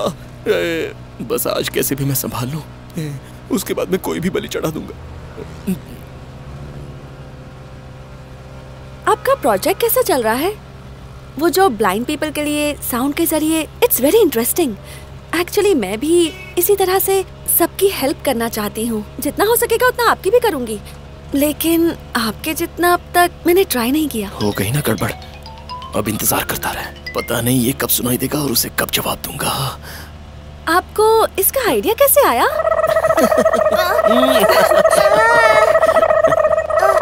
बस आज कैसे भी मैं संभाल लूं, उसके बाद मैं कोई भी बलि चढ़ा दूंगा। आपका प्रोजेक्ट कैसा चल रहा है? वो जो ब्लाइंड पीपल के लिए साउंड के जरिए, इट्स वेरी इंटरेस्टिंग। एक्चुअली मैं भी इसी तरह से सबकी हेल्प करना चाहती हूँ। जितना हो सकेगा उतना आपकी भी करूँगी, लेकिन आपके जितना अब तक मैंने ट्राई नहीं किया। हो गई ना गड़बड़, अब इंतजार करता रहे। पता नहीं ये कब सुनाई देगा और उसे कब जवाब दूंगा। आपको इसका आइडिया कैसे आया?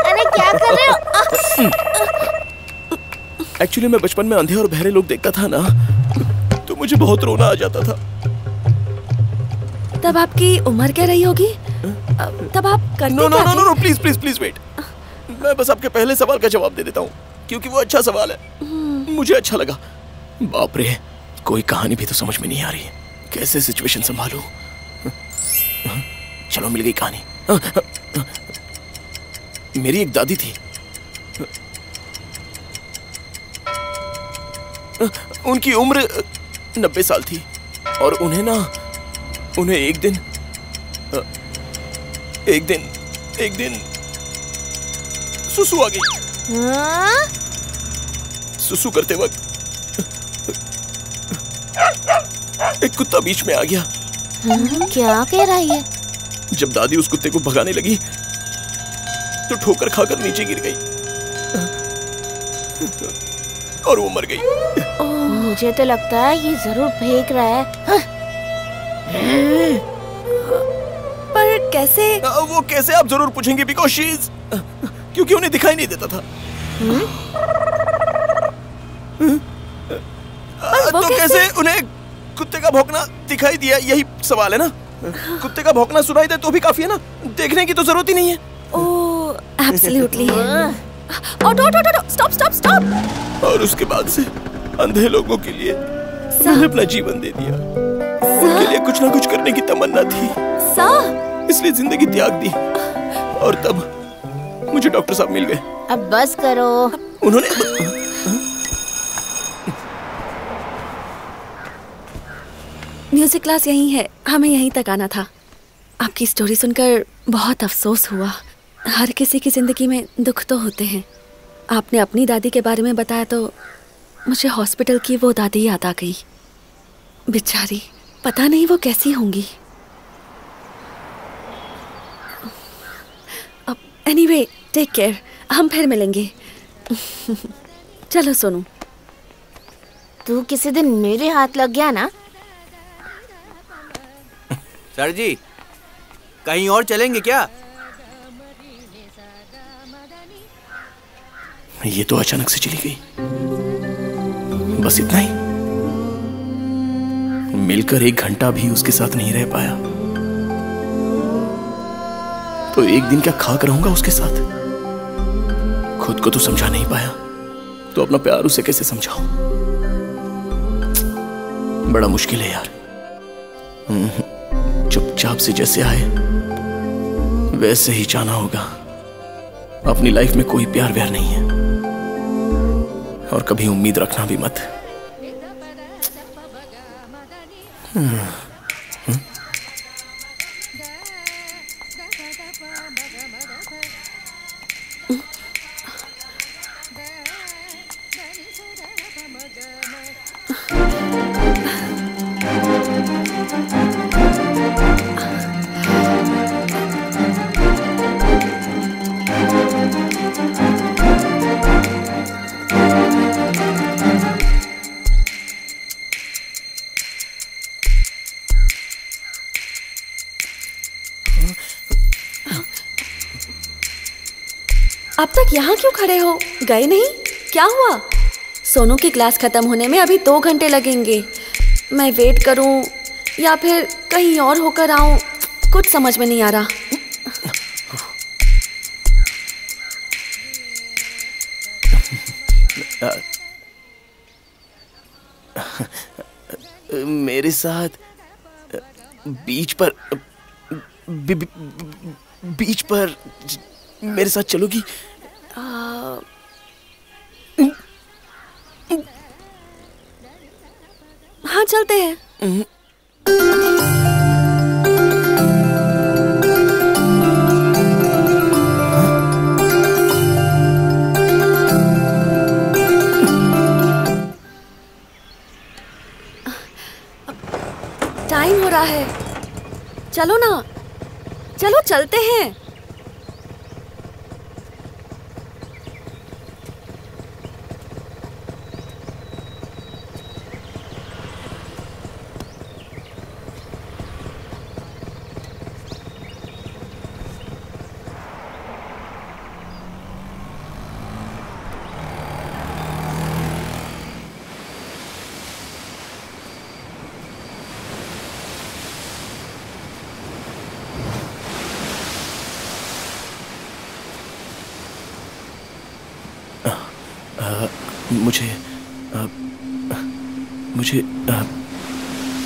अरे क्या कर रहे हो? एक्चुअली मैं बचपन में अंधे और बहरे लोग देखता था ना, तो मुझे बहुत रोना आ जाता था। तब आपकी उम्र क्या रही होगी? तब आप करते no no no no please please please wait. मैं बस आपके पहले सवाल का जवाब दे देता हूँ, क्योंकि वो अच्छा सवाल है, मुझे अच्छा लगा। बाप रे, कोई कहानी भी तो समझ में नहीं आ रही है, कैसे सिचुएशन संभालूं। चलो मिल गई कहानी। मेरी एक दादी थी, उनकी उम्र 90 साल थी और उन्हें एक दिन सुसु आ गई। सुसु करते वक्त एक कुत्ता बीच में आ गया। क्या कह रहा है? जब दादी उस कुत्ते को भगाने लगी तो ठोकर खाकर नीचे गिर गई और वो मर गई। मुझे तो लगता है ये जरूर फेंक रहा है। पर कैसे? वो कैसे आप जरूर पूछेंगे, बिकॉज़ शी इज, क्योंकि उन्हें दिखाई नहीं देता था। तो कैसे उन्हें कुत्ते का भौंकना दिखाई दिया, यही सवाल है ना? कुत्ते का भौंकना सुनाई दे तो भी काफी है ना, देखने की तो जरूरत ही नहीं है। ओह एब्सोल्युटली। स्टॉप। और उसके बाद से अंधे लोगों के लिए मैंने अपना जीवन दे दिया। उनके लिए कुछ ना कुछ करने की तमन्ना थी, इसलिए जिंदगी त्याग दी। और तब मुझे डॉक्टर साहब मिल गए। अब बस करो। उन्होंने म्यूजिक क्लास यहीं है, हमें यहीं तक आना था। आपकी स्टोरी सुनकर बहुत अफसोस हुआ। हर किसी की जिंदगी में दुख तो होते हैं। आपने अपनी दादी के बारे में बताया तो मुझे हॉस्पिटल की वो दादी याद आ गई। बेचारी, पता नहीं वो कैसी होंगी। अब एनीवे, टेक केयर, हम फिर मिलेंगे। चलो सोनू। तू किसी दिन मेरे हाथ लग गया ना। सर जी, कहीं और चलेंगे क्या? ये तो अचानक से चली गई, बस इतना ही। मिलकर 1 घंटा भी उसके साथ नहीं रह पाया, तो एक दिन क्या खाक रहूंगा उसके साथ? खुद को तो समझा नहीं पाया, तो अपना प्यार उसे कैसे समझाऊं? बड़ा मुश्किल है यार। चुपचाप से जैसे आए वैसे ही जाना होगा। अपनी लाइफ में कोई प्यार व्यार नहीं है, और कभी उम्मीद रखना भी मत। अब तक यहाँ क्यों खड़े हो? गए नहीं? क्या हुआ? सोनू की क्लास खत्म होने में अभी 2 घंटे लगेंगे। मैं वेट करूं या फिर कहीं और होकर आऊं, कुछ समझ में नहीं आ रहा। मेरे साथ बीच पर बीच पर मेरे साथ चलोगी? हाँ चलते हैं। टाइम हो रहा है, चलो ना, चलो चलते हैं।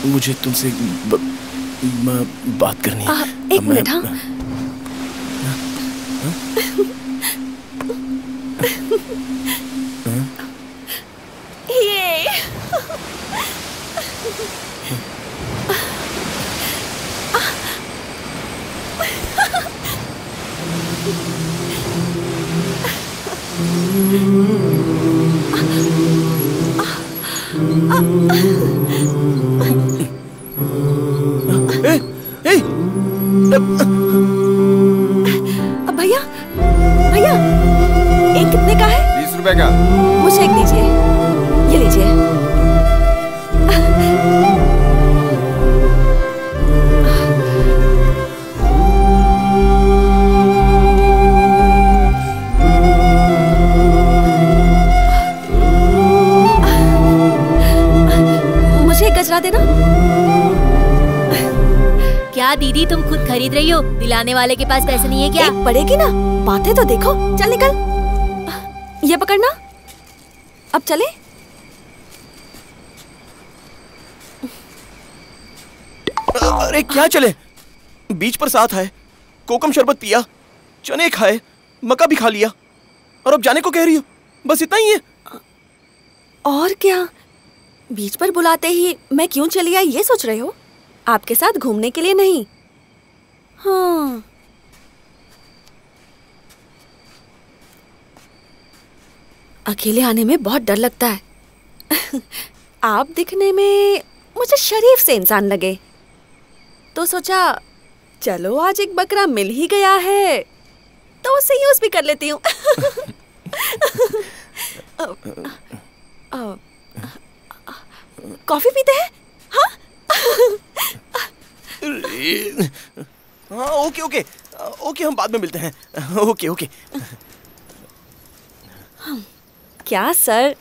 मुझे तुमसे बात करनी है। एक मिनट। हाँ ये भैया भैया, एक कितने का है? 20 रुपए का। मुझे एक दीजिए, ये लीजिए। मुझे एक गजरा देना। क्या दीदी तुम खुद खरीद रही हो? दिलाने वाले के पास पैसे नहीं है क्या? एक पड़ेगी ना, बातें तो देखो। चल निकल, ये पकड़ना। अब चले। अरे क्या चले? बीच पर साथ है, कोकम शरबत पिया, चने खाए, मक्का भी खा लिया, और अब जाने को कह रही हो? बस इतना ही है? और क्या, बीच पर बुलाते ही मैं क्यों चली आई ये सोच रहे हो? आपके साथ घूमने के लिए नहीं। हाँ, अकेले आने में बहुत डर लगता है। आप दिखने में मुझे शरीफ से इंसान लगे, तो सोचा चलो आज एक बकरा मिल ही गया है तो उसे यूज भी कर लेती हूँ। कॉफी पीते हैं? हाँ? हाँ ओके ओके ओके, हम बाद में मिलते हैं। Okay okay. क्या सर,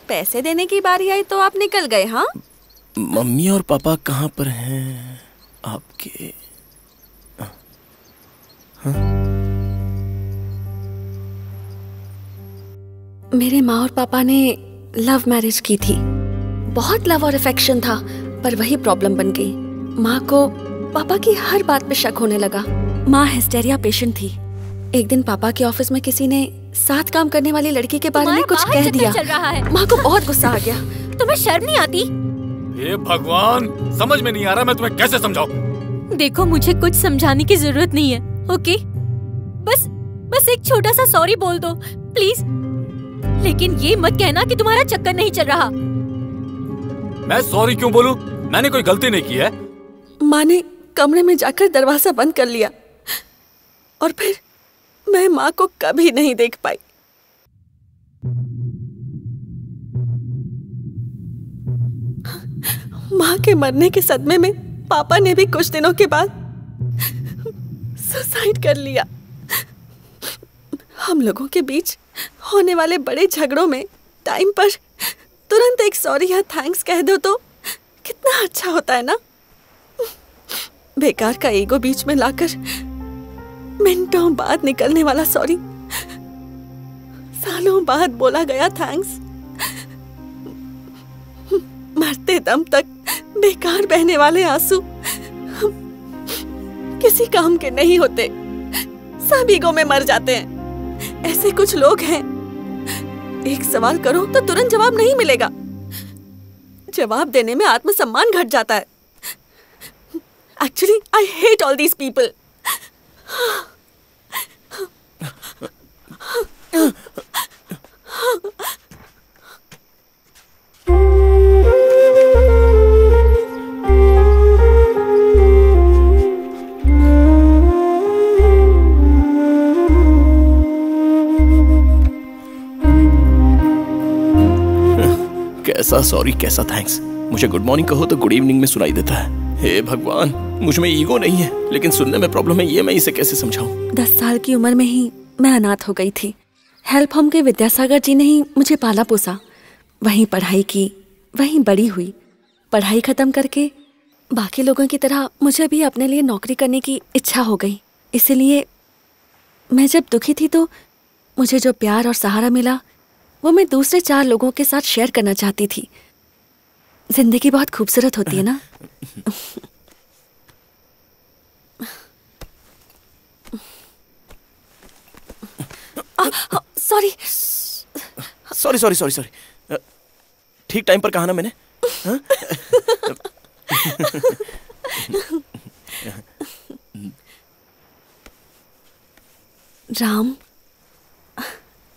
पैसे देने की बारी आई तो आप निकल गए? हाँ, मम्मी और पापा कहाँ पर हैं आपके? हाँ? मेरे माँ और पापा ने लव मैरिज की थी। बहुत लव और अफेक्शन था, पर वही प्रॉब्लम बन गई। माँ को पापा की हर बात पे शक होने लगा। माँ हिस्टेरिया पेशेंट थी। एक दिन पापा के ऑफिस में किसी ने साथ काम करने वाली लड़की के बारे में कुछ कह दिया। माँ को बहुत गुस्सा आ गया। तुम्हें शर्म नहीं आती? हे भगवान, समझ में नहीं आ रहा मैं तुम्हें कैसे समझाऊं। देखो, मुझे कुछ समझाने की जरूरत नहीं है, ओके? बस एक छोटा सा सॉरी बोल दो प्लीज। लेकिन ये मत कहना कि तुम्हारा चक्कर नहीं चल रहा। मैं सॉरी क्यों बोलूं? मैंने कोई गलती नहीं की है। माँ ने कमरे में जाकर दरवाजा बंद कर लिया और फिर मैं माँ को कभी नहीं देख पाई। माँ के मरने के सदमे में पापा ने भी कुछ दिनों के बाद सुसाइड कर लिया। हम लोगों के बीच होने वाले बड़े झगड़ों में टाइम पर तुरंत एक सॉरी या थैंक्स कह दो तो कितना अच्छा होता है ना। बेकार का ईगो बीच में लाकर मिनटों बाद निकलने वाला सॉरी, सालों बाद बोला गया थैंक्स, मरते दम तक बेकार बहने वाले आंसू किसी काम के नहीं होते, सब ईगो में मर जाते हैं। ऐसे कुछ लोग हैं, एक सवाल करो तो तुरंत जवाब नहीं मिलेगा, जवाब देने में आत्मसम्मान घट जाता है। Actually, I hate all these people. कैसा सॉरी कैसा थैंक्स, मुझे गुड मॉर्निंग कहो तो गुड इवनिंग में सुनाई देता है। हे भगवान, मुझ में ईगो नहीं है लेकिन सुनने में प्रॉब्लम है, ये मैं इसे कैसे समझाऊं। 10 साल की उम्र में ही मैं अनाथ हो गई थी। हेल्प होम के विद्यासागर जी ने ही मुझे पाला पोसा, वहीं पढ़ाई की, वहीं बड़ी हुई। पढ़ाई खत्म करके बाकी लोगों की तरह मुझे भी अपने लिए नौकरी करने की इच्छा हो गई। इसलिए मैं जब दुखी थी तो मुझे जो प्यार और सहारा मिला वो मैं दूसरे 4 लोगों के साथ शेयर करना चाहती थी। जिंदगी बहुत खूबसूरत होती है ना। Sorry sorry sorry sorry sorry, ठीक टाइम पर कहा ना मैंने। Ram,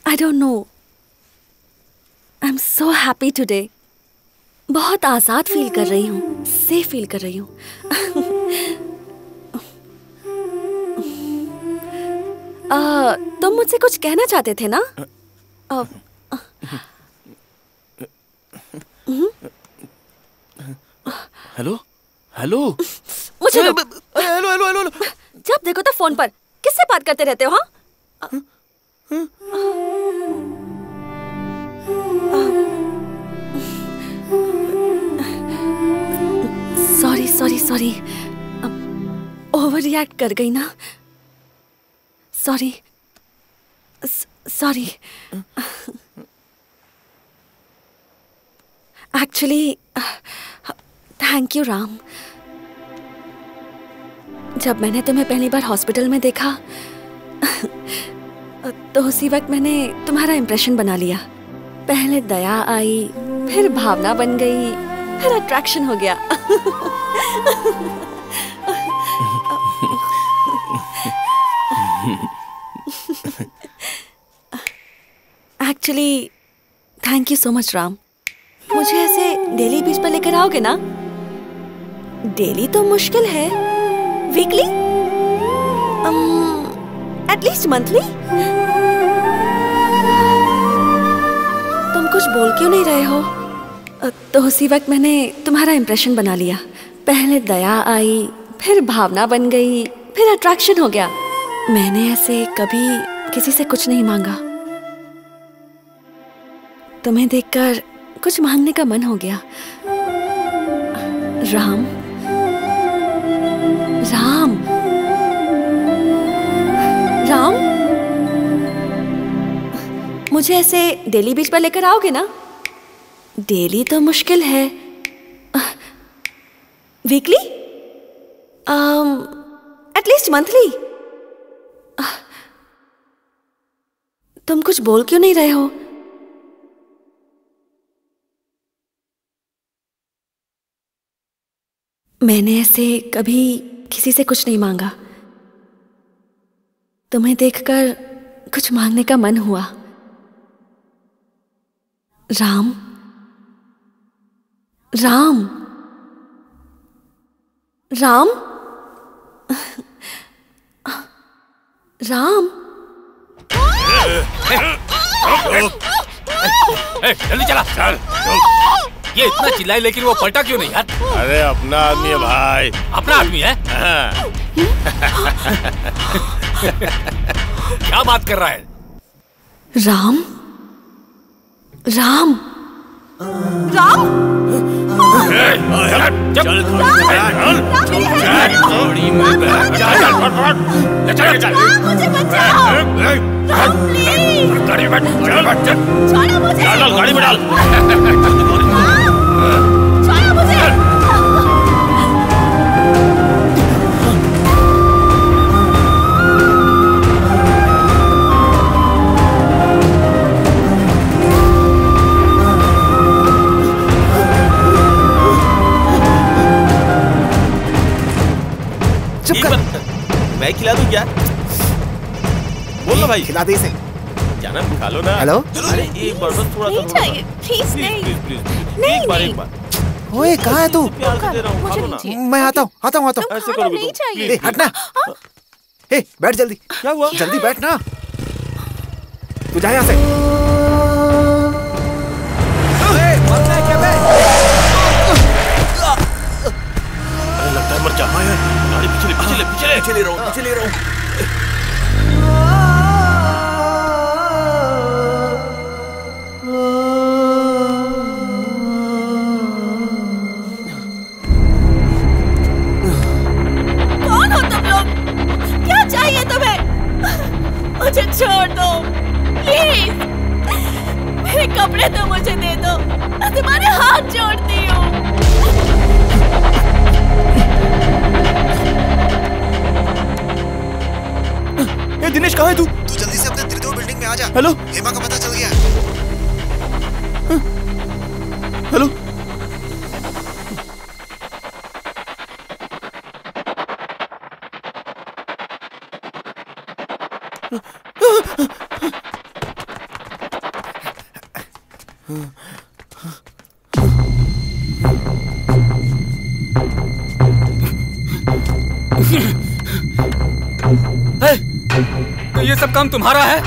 I don't know. I'm so happy today. बहुत आजाद फील कर रही हूँ, सेफ फील कर रही हूँ। तुम मुझसे कुछ कहना चाहते थे ना? हेलो हेलो, मुझे हेलो हेलो हेलो। जब देखो तो फोन पर किससे बात करते रहते हो? हाँ, sorry sorry sorry, over react कर गई ना। Sorry sorry. Actually thank you Ram. जब मैंने तुम्हें पहली बार हॉस्पिटल में देखा तो उसी वक्त मैंने तुम्हारा इम्प्रेशन बना लिया। पहले दया आई, फिर भावना बन गई, फिर अट्रैक्शन हो गया। Actually thank you so much Ram. मुझे ऐसे डेली बीच पर लेकर आओगे ना? डेली तो मुश्किल है, वीकली, एटलीस्ट मंथली। तुम कुछ बोल क्यों नहीं रहे हो? तो उसी वक्त मैंने तुम्हारा इम्प्रेशन बना लिया। पहले दया आई, फिर भावना बन गई, फिर अट्रैक्शन हो गया। मैंने ऐसे कभी किसी से कुछ नहीं मांगा। तुम्हें देखकर कुछ मांगने का मन हो गया। राम राम राम, मुझे ऐसे डेली बीच पर लेकर आओगे ना? डेली तो मुश्किल है, वीकली, एटलीस्ट मंथली। तुम कुछ बोल क्यों नहीं रहे हो? मैंने ऐसे कभी किसी से कुछ नहीं मांगा। तुम्हें देखकर कुछ मांगने का मन हुआ। राम राम राम राम। जल्दी चला। चल। ये इतना चिल्लाए लेकिन वो पलटा क्यों नहीं यार? अरे अपना आदमी है भाई। अपना आदमी है? क्या बात कर रहा है? राम राम राम गाड़ी में डाल। मैं खिला दूं क्या? बोल ना भाई। खिला दे इसे। क्या ना खा लो ना। हेलो। अरे एक बार बस थोड़ा सा चाहिए प्लीज नहीं प्लीज एक बार ओए कहाँ है तू? प्यार से दे रहा हूँ, खा लो ना। मैं आता हूँ ऐसे करोगे नहीं तुम? चाहिए। हटना। ए बैठ जल्दी। क्या हुआ? जल्दी बैठ ना। तू जा यहाँ से। अरे लगता है मर जा। गाड़ी पीछे ले रहा हूँ। कौन हो तुम लोग? क्या चाहिए तुम्हें? मुझे छोड़ दो प्लीज। मेरे कपड़े तो मुझे दे दो। मैं तुम्हारे हाथ जोड़ती हूँ। दिनेश कहाँ है तू? तू जल्दी से अपने त्रिदेव बिल्डिंग में आ जा। हेलो। हेमा का पता चल गया। हेलो। तो ये सब काम तुम्हारा है?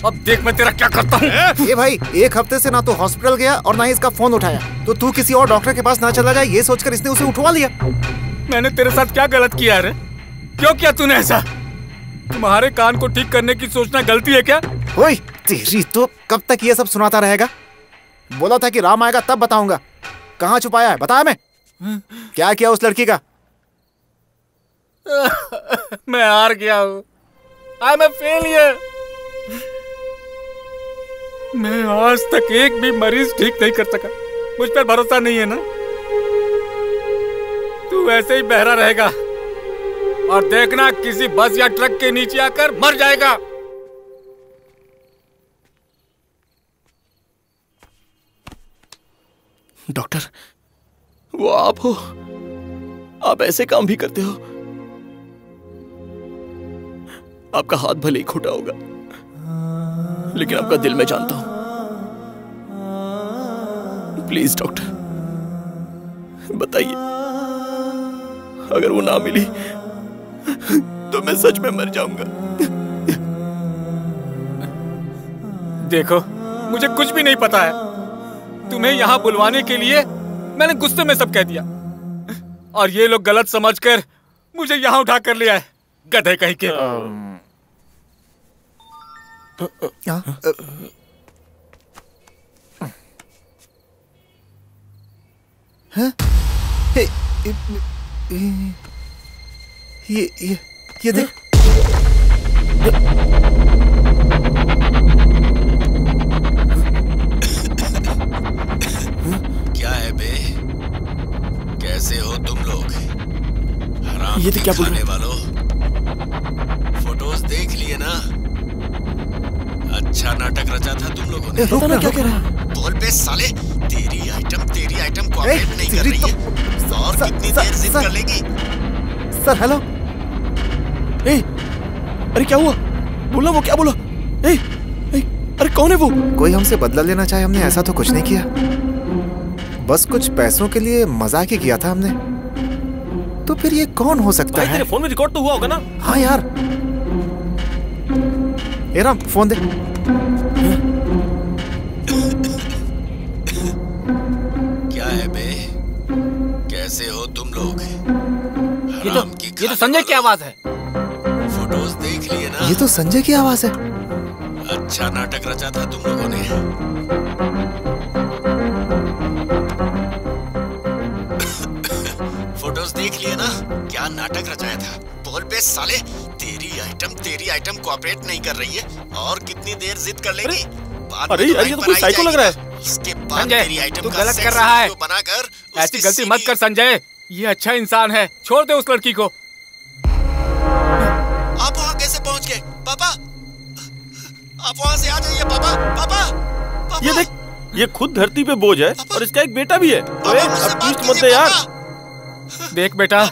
अब देख मैं तेरा क्या करता हूँ। ये भाई एक हफ्ते से ना तो हॉस्पिटल गया और ना ही इसका फोन उठाया, तो तू किसी और डॉक्टर के पास ना चला जाए ये सोचकर इसने उसे उठवा लिया। मैंने तेरे साथ क्या गलत किया रे? क्यों किया तूने ऐसा? तुम्हारे कान को ठीक करने की सोचना गलती है क्या? ओए तेरी तो कब तक ये सब सुनाता रहेगा? बोला था कि राम आएगा तब बताऊंगा। कहाँ छुपाया है बता। मैं क्या किया उस लड़की का? मैं हार गया हूँ। I am a failure. मैं आज तक एक भी मरीज ठीक नहीं कर सका। मुझ पर भरोसा नहीं है ना? तू ऐसे ही बहरा रहेगा और देखना किसी बस या ट्रक के नीचे आकर मर जाएगा। डॉक्टर, वो आप हो? आप ऐसे काम भी करते हो? आपका हाथ भले ही खोटा होगा, लेकिन आपका दिल मैं जानता हूं। प्लीज डॉक्टर, बताइए, अगर वो ना मिली तो मैं सच में मर जाऊंगा। देखो, मुझे कुछ भी नहीं पता है। तुम्हें यहाँ बुलवाने के लिए मैंने गुस्से में सब कह दिया और ये लोग गलत समझकर मुझे यहाँ उठा कर ले आए। गधे कहीं के। ये देख। क्या है बे? कैसे हो तुम लोग? हराम ये तो क्या बोल रहे वालों, फोटोज देख लिए ना? अच्छा नाटक रचा था तुम लोगों ने। पता ना क्या कह रहा है? बोल बे साले, तेरी आइटम कोऑपरेट नहीं कर रही है। और कितनी देर जिद कर लेगी? Sir hello. अरे क्या हुआ? बोला, वो क्या बोला? अरे कौन है वो? कोई हमसे बदला लेना चाहे, हमने ऐसा तो कुछ नहीं किया। बस कुछ पैसों के लिए मजाक ही किया था हमने। तो फिर ये कौन हो सकता है? तेरे फोन में रिकॉर्ड तो हुआ होगा ना? हाँ यार। ए राम, फोन दे। क्या है बे? कैसे हो तुम लोग? ये तो संजय की आवाज है। फोटोज देख लिए ना? ये तो संजय की आवाज है। अच्छा नाटक रचा था तुम लोगों ने। लिए ना क्या नाटक रचाया था। बोल बे साले, तेरी आइटम कोऑपरेट नहीं कर रही है और कितनी देर जिद कर लेगी। अरे यार ये तो कोई साइको लग रहा है। उसके बाद तेरी आइटम तू का गलत सेक्स कर रहा है। वीडियो बनाकर ऐसी गलती मत कर संजय, ये अच्छा इंसान है, छोड़ दे उस लड़की को। आप वहाँ कैसे पहुँच गए पापा? आप वहाँ से आ जाइए पापा। पापा ये देख, ये खुद धरती पे बोझ है और इसका एक बेटा भी है। अरे अब ट्विस्ट मत दे यार। देख बेटा,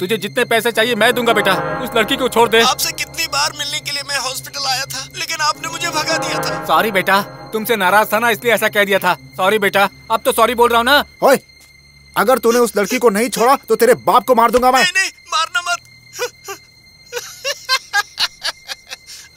तुझे जितने पैसे चाहिए मैं दूंगा बेटा, उस लड़की को छोड़ दे। आपसे कितनी बार मिलने के लिए मैं हॉस्पिटल आया था, लेकिन आपने मुझे भगा दिया था। सॉरी बेटा, तुमसे नाराज था ना इसलिए ऐसा कह दिया था। सॉरी बेटा, अब तो सॉरी बोल रहा हूँ ना। ओए, अगर तूने उस लड़की को नहीं छोड़ा तो तेरे बाप को मार दूंगा मैं। नहीं, मारना मत।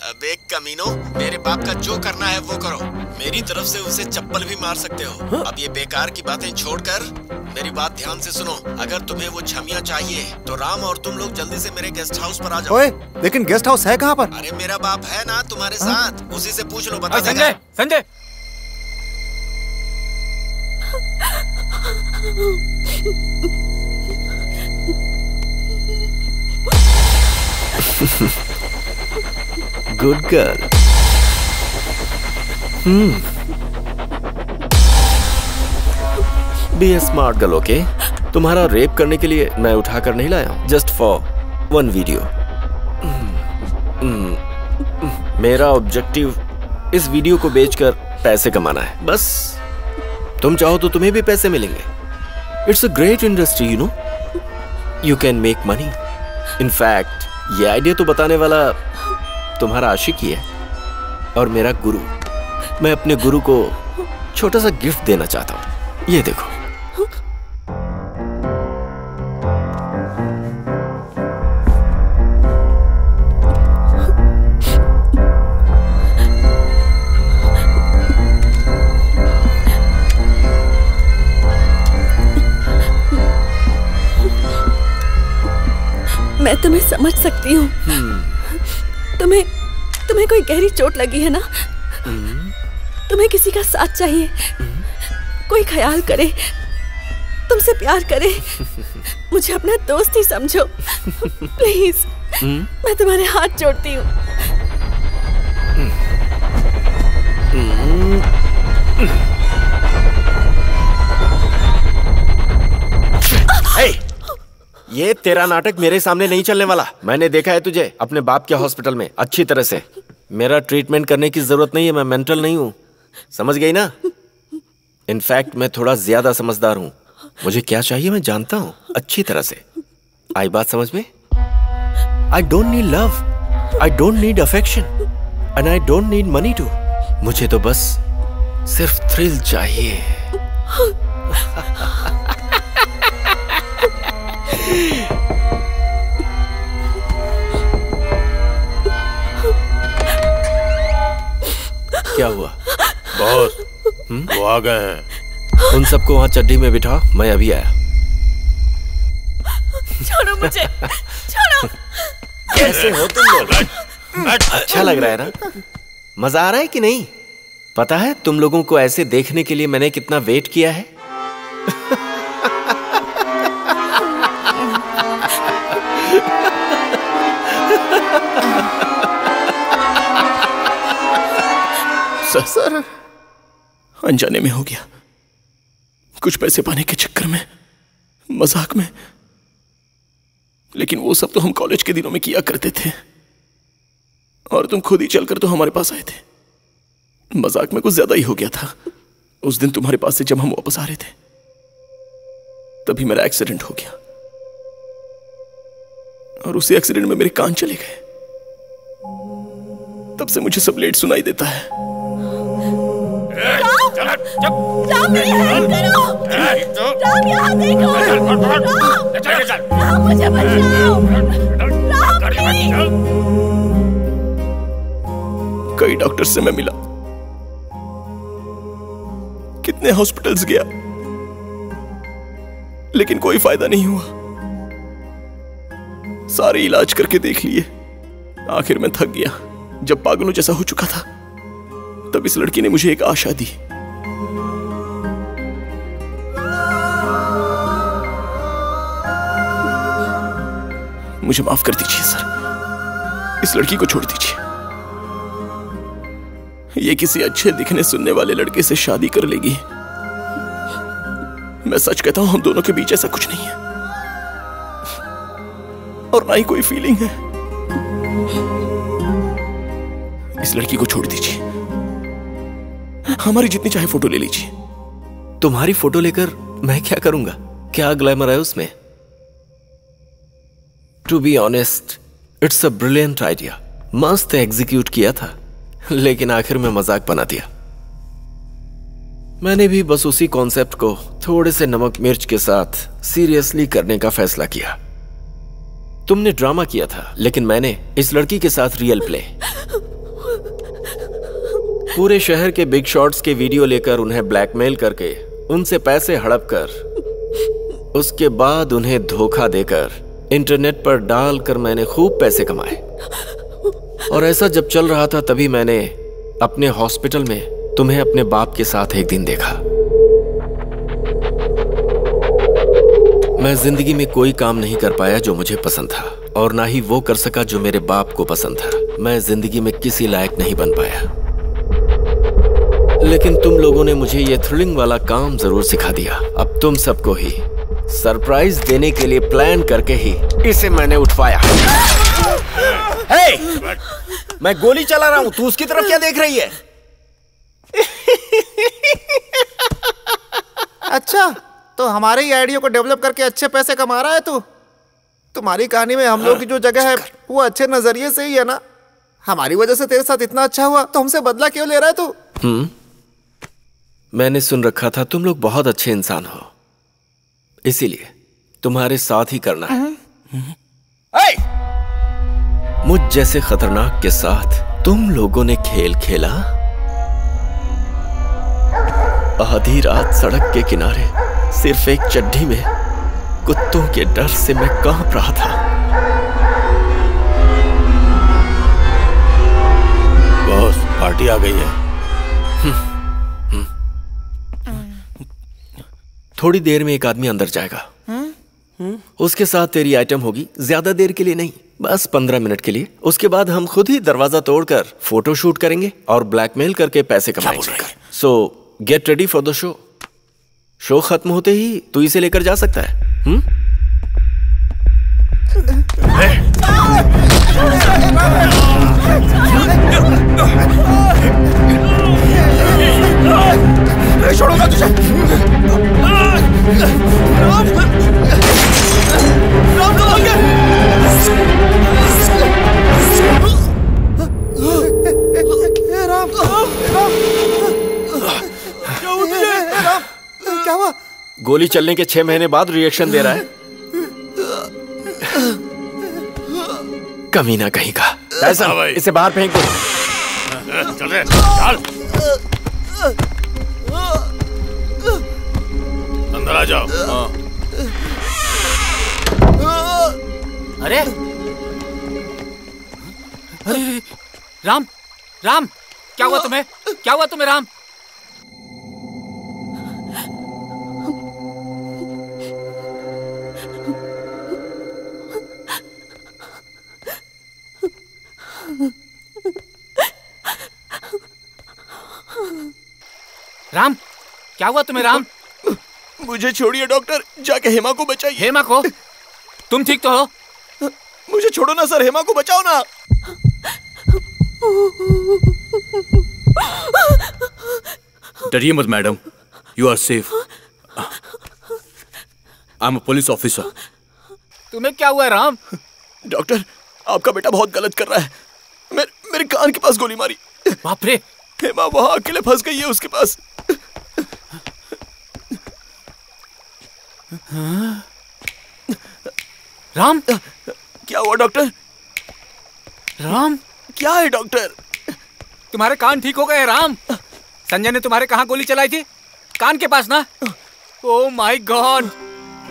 अबे कमीनो, मेरे बाप का जो करना है वो करो। मेरी तरफ से उसे चप्पल भी मार सकते हो। अब ये बेकार की बातें छोड़कर मेरी बात ध्यान से सुनो। अगर तुम्हें वो छमिया चाहिए तो राम और तुम लोग जल्दी से मेरे गेस्ट हाउस पर आ जाओ। ओए, लेकिन गेस्ट हाउस है कहाँ पर? अरे मेरा बाप है ना तुम्हारे साथ, उसी से पूछ लो, बता देगा। Sanjay good girl. बी ए स्मार्ट गर्ल, ओके? तुम्हारा रेप करने के लिए मैं उठा कर नहीं लाया हूं, जस्ट फॉर वन वीडियो। मेरा ऑब्जेक्टिव इस वीडियो को बेचकर पैसे कमाना है, बस। तुम चाहो तो तुम्हें भी पैसे मिलेंगे। It's a great industry, you know. You can make money. In fact ये आइडिया तो बताने वाला तुम्हारा आशिक ही है और मेरा गुरु। मैं अपने गुरु को छोटा सा गिफ्ट देना चाहता हूँ, ये देखो। मैं तुम्हें समझ सकती हूँ। तुम्हें कोई गहरी चोट लगी है ना? तुम्हें किसी का साथ चाहिए, कोई ख्याल करे, तुमसे प्यार करे। मुझे अपना दोस्त ही समझो प्लीज। मैं तुम्हारे हाथ जोड़ती हूँ। ये तेरा नाटक मेरे सामने नहीं चलने वाला। मैंने देखा है तुझे अपने बाप के हॉस्पिटल में अच्छी तरह से। मेरा ट्रीटमेंट करने की जरूरत नहीं है, मैं मेंटल नहीं हूँ, समझ गई ना? इनफैक्ट मैं थोड़ा ज्यादा समझदार हूँ। मुझे क्या चाहिए मैं जानता हूँ अच्छी तरह से। आई बात समझ में? I don't need love, I don't need affection and I don't need money too. मुझे तो बस सिर्फ थ्रिल चाहिए। क्या हुआ बॉस? वो आ गए हैं। उन सबको वहां चड्डी में बिठाओ, मैं अभी आया। छोड़ो मुझे, छोड़ो। कैसे हो तुम लोग? अच्छा लग रहा है ना? मजा आ रहा है कि नहीं? पता है तुम लोगों को ऐसे देखने के लिए मैंने कितना वेट किया है? सर, अनजाने में हो गया। कुछ पैसे पाने के चक्कर में, मजाक में। लेकिन वो सब तो हम कॉलेज के दिनों में किया करते थे और तुम खुद ही चलकर तो हमारे पास आए थे। मजाक में कुछ ज्यादा ही हो गया था। उस दिन तुम्हारे पास से जब हम वापस आ रहे थे तभी मेरा एक्सीडेंट हो गया और उसी एक्सीडेंट में मेरे कान चले गए। तब से मुझे सब लेट सुनाई देता है। राम, मेरी हेल्प करो। राम, यहाँ देखो। राम, मुझे बचाओ। राम, कई डॉक्टर से मैं मिला, कितने हॉस्पिटल्स गया, लेकिन कोई फायदा नहीं हुआ। सारे इलाज करके देख लिए, आखिर में थक गया। जब पागलों जैसा हो चुका था तब इस लड़की ने मुझे एक आशा दी। मुझे माफ कर दीजिए सर, इस लड़की को छोड़ दीजिए। ये किसी अच्छे दिखने सुनने वाले लड़के से शादी कर लेगी। मैं सच कहता हूं, हम दोनों के बीच ऐसा कुछ नहीं है और ना ही कोई फीलिंग है। इस लड़की को छोड़ दीजिए, हमारी जितनी चाहे फोटो ले लीजिए। तुम्हारी फोटो लेकर मैं क्या करूंगा? क्या ग्लैमर है उसमें? To be honest, it's a brilliant idea. मस्त एग्जीक्यूट किया था, लेकिन आखिर में मजाक बना दिया। मैंने भी बस उसी कॉन्सेप्ट को थोड़े से नमक मिर्च के साथ सीरियसली करने का फैसला किया। तुमने ड्रामा किया था, लेकिन मैंने इस लड़की के साथ रियल प्ले। पूरे शहर के बिग शॉट्स के वीडियो लेकर उन्हें ब्लैकमेल करके, उनसे पैसे हड़प कर, उसके बाद उन्हें धोखा देकर इंटरनेट पर डालकर मैंने खूब पैसे कमाए। और ऐसा जब चल रहा था तभी मैंने अपने हॉस्पिटल में तुम्हें अपने बाप के साथ एक दिन देखा। मैं जिंदगी में कोई काम नहीं कर पाया जो मुझे पसंद था, और ना ही वो कर सका जो मेरे बाप को पसंद था। मैं जिंदगी में किसी लायक नहीं बन पाया, लेकिन तुम लोगों ने मुझे ये थ्रिलिंग वाला काम जरूर सिखा दिया। अब तुम सबको ही सरप्राइज देने के लिए प्लान करके ही इसे मैंने उठवाया। हे! मैं गोली चला रहा हूं, तू उसकी तरफ क्या देख रही है? अच्छा, तो हमारे ही आइडिया को डेवलप करके अच्छे पैसे कमा रहा है तू? तुम्हारी कहानी में हम लोग की जो जगह है वो अच्छे नजरिए से ही है ना? हमारी वजह से तेरे साथ इतना अच्छा हुआ तो हमसे बदला क्यों ले रहा है तू? मैंने सुन रखा था तुम लोग बहुत अच्छे इंसान हो, इसीलिए तुम्हारे साथ ही करना है। मुझ जैसे खतरनाक के साथ तुम लोगों ने खेल खेला। आधी रात सड़क के किनारे सिर्फ एक चड्डी में कुत्तों के डर से मैं कांप रहा था। बॉस, पार्टी आ गई है। थोड़ी देर में एक आदमी अंदर जाएगा। उसके साथ तेरी आइटम होगी, ज्यादा देर के लिए नहीं, बस 15 मिनट के लिए। उसके बाद हम खुद ही दरवाजा तोड़कर फोटो शूट करेंगे और ब्लैकमेल करके पैसे कमाएंगे। सो get ready for the show. Show खत्म होते ही तू इसे लेकर जा सकता है। छोड़ूंगा तुझे। क्या हुआ? गोली चलने के 6 महीने बाद रिएक्शन दे रहा है। कमीना कहीं का। ऐसा इसे बाहर फेंक दो। चल रे, चल। अंदर आ जाओ। अरे अरे राम, राम, क्या हुआ तुम्हें? क्या हुआ तुम्हें राम? राम, क्या हुआ तुम्हें राम? मुझे छोड़िए डॉक्टर, जाके हेमा को बचाइए। हेमा को? तुम ठीक तो हो? मुझे छोड़ो ना सर, हेमा को बचाओ ना। डरिए मत madam, you are safe. I am a police officer. तुम्हें क्या हुआ राम? डॉक्टर, आपका बेटा बहुत गलत कर रहा है। मेरे कान के पास गोली मारी। बाप रे! हेमा वहां अकेले फंस गई है उसके पास। राम, क्या हुआ डॉक्टर? राम, क्या है डॉक्टर? तुम्हारे कान ठीक हो गए राम? संजय ने तुम्हारे कहाँ गोली चलाई थी? कान के पास ना? Oh my God,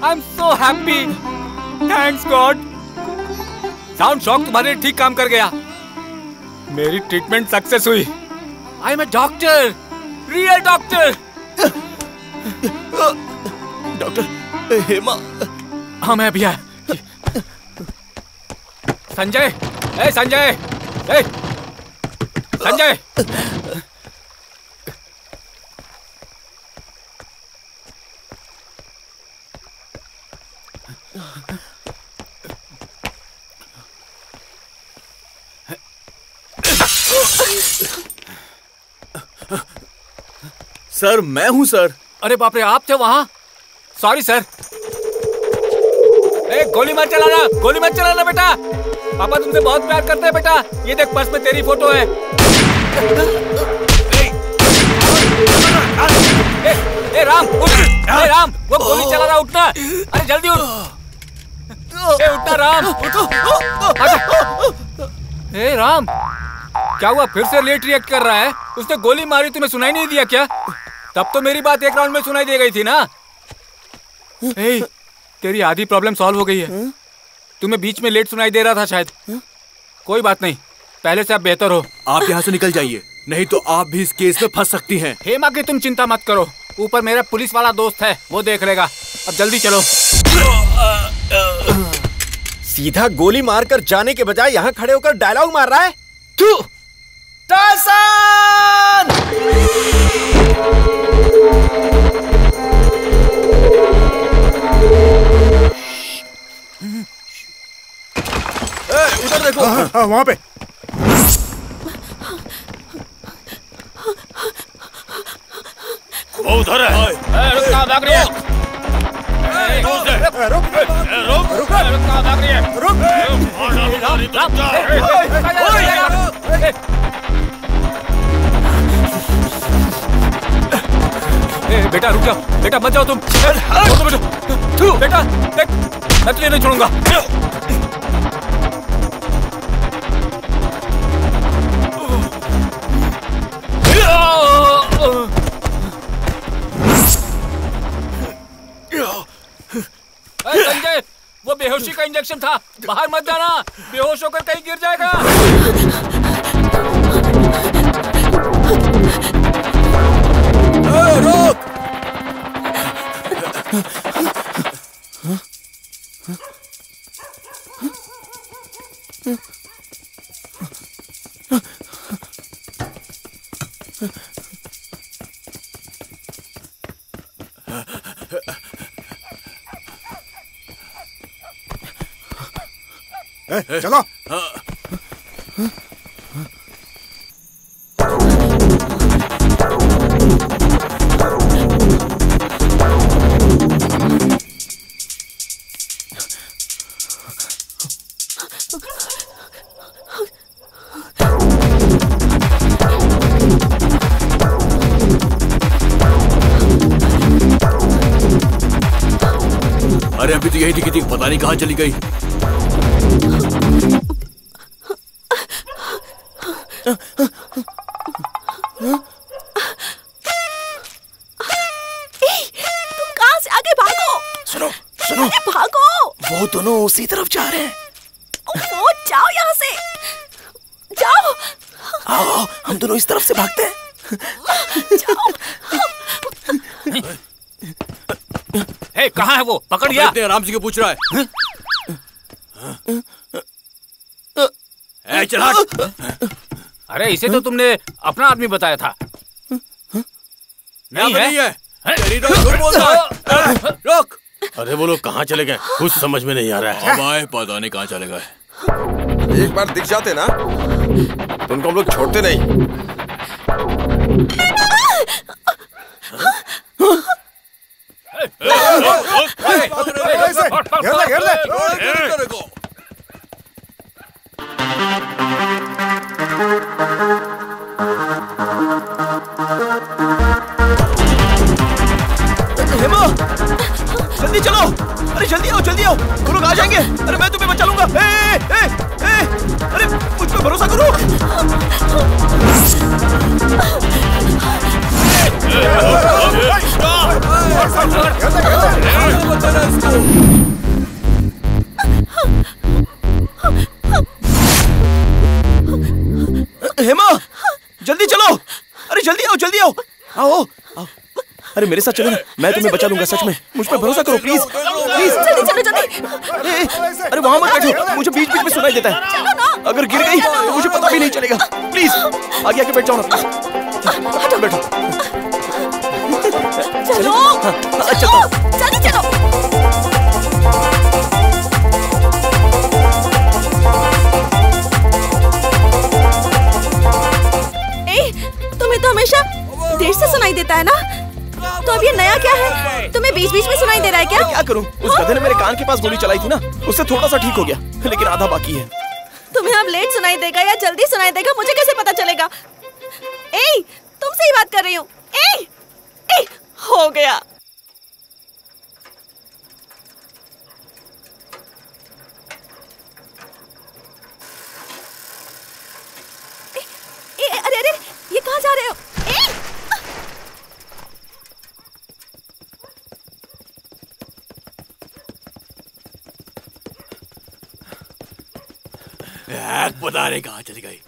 I am so happy, thanks God. Sound shock तुम्हारे लिए ठीक काम कर गया। मेरी ट्रीटमेंट सक्सेस हुई। आई am a doctor, real doctor. Doctor, Hema. हाँ मैं अभी आया। संजय, ए संजय, ए संजय। सर मैं हूं सर। अरे बाप रे, आप थे वहां? Sorry sir. ए, गोली मत चलाना बेटा। पापा तुमसे बहुत प्यार करते हैं बेटा। ये देख पर्स में तेरी फोटो है। ए राम उठ। ए राम, वो गोली चला रहा, उठना। अरे जल्दी उठ। ए उठना राम, उठो। ए राम, क्या हुआ? फिर से लेट रिएक्ट कर रहा है? उसने गोली मारी, तुम्हें सुनाई नहीं दिया क्या? तब तो मेरी बात एक राउंड में सुनाई दे गई थी ना। ए, तेरी आधी प्रॉब्लम सॉल्व हो गई है। तुम्हें बीच में लेट सुनाई दे रहा था शायद। कोई बात नहीं, पहले से आप बेहतर हो। आप यहाँ से निकल जाइए, नहीं तो आप भी इस केस में फंस सकती हैं। हेमा की तुम चिंता मत करो, ऊपर मेरा पुलिस वाला दोस्त है, वो देख लेगा। अब जल्दी चलो। सीधा गोली मारकर जाने के बजाय यहाँ खड़े होकर डायलॉग मार रहा है। तू टासन! उधर देखो। वहां पे। वो उधर है। रुक, कहाँ भाग रही है? रुक, कहाँ भाग रही है? बेटा रुक जाओ, बेटा मत जाओ तुम। बेटा देख, मैं तुझे नहीं छोड़ूंगा। संजय, वो बेहोशी का इंजेक्शन था, बाहर मत जाना, बेहोश होकर कहीं गिर जाएगा। रोक। चलो। अरे अभी तो यही दिखी थी, पता नहीं कहाँ चली गई। तुम कहाँ से आगे भागो? सुनो सुनो, भागो। वो दोनों उसी तरफ जा रहे हैं। वो जाओ यहाँ से, जाओ। आओ, हम दोनों इस तरफ से भागते हैं। जाओ। ए, कहाँ है वो? पकड़ गया? राम जी को पूछ रहा है। चल हट। अरे इसे तो तुमने अपना आदमी बताया था। नहीं है। रोक। अरे वो लोग कहाँ चले गए? कुछ समझ में नहीं आ रहा है। हमारे पता नहीं कहाँ चले गए। एक बार दिख जाते ना तो उनको हम लोग छोड़ते नहीं। हेमा, जल्दी चलो। अरे जल्दी आओ, जल्दी आओ, वो लोग आ जाएंगे। अरे मैं तुम्हें बचा लूंगा। अरे मुझ पे भरोसा करो। हेमा, जल्दी चलो। अरे जल्दी आओ, जल्दी आओ, आओ। अरे मेरे साथ चलो ना, मैं तुम्हें बचा लूंगा। सच में मुझ पे भरोसा करो, प्लीज प्लीज। जल्दी चलो, जल्दी। अरे वहाँ मत बैठो, मुझे बीच बीच में सुनाई देता है। अगर गिर गई तो मुझे पता भी नहीं चलेगा। प्लीज आगे आके बैठ जाओ ना प्लीज। बैठो। चलो जल्दी चलो। तुम्हें तो हमेशा देर से सुनाई देता है ना, तो अब ये नया क्या है? तुम्हें बीच बीच में सुनाई दे रहा है क्या? क्या करूं? उस गधे ने मेरे कान के पास गोली चलाई थी ना, उससे थोड़ा सा ठीक हो गया, लेकिन आधा बाकी है। तुम्हें अब लेट सुनाई देगा या जल्दी सुनाई देगा, मुझे कैसे पता चलेगा? ए, तुमसे ही बात कर रही हूँ। ए, हो गया। अरे ये कहाँ जा रहे हो? पता नहीं कहाँ चली गई।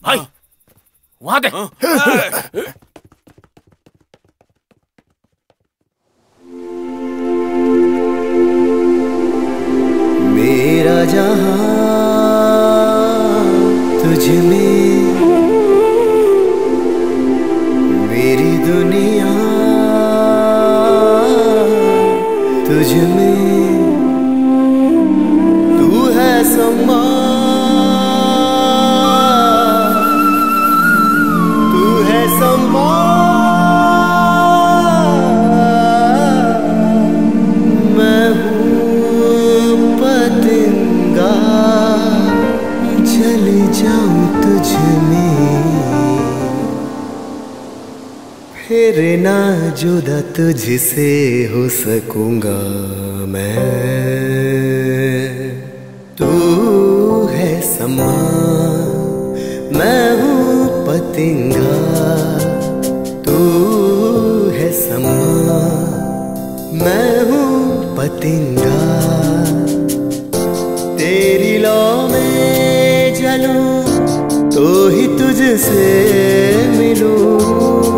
भाई वहां देख। मेरा जहां तुझ में, मेरी दुनिया तुझ में, तू है समा, तू है समा, मैं हूँ पतंगा, चले जाऊं तुझ में, फिर ना जुदा तुझसे हो सकूंगा मैं। तू है समा, मैं हूँ पतंगा, तू है समा, मैं हूँ पतंगा, तेरी लौ में जलूं तो ही तुझसे मिलूं,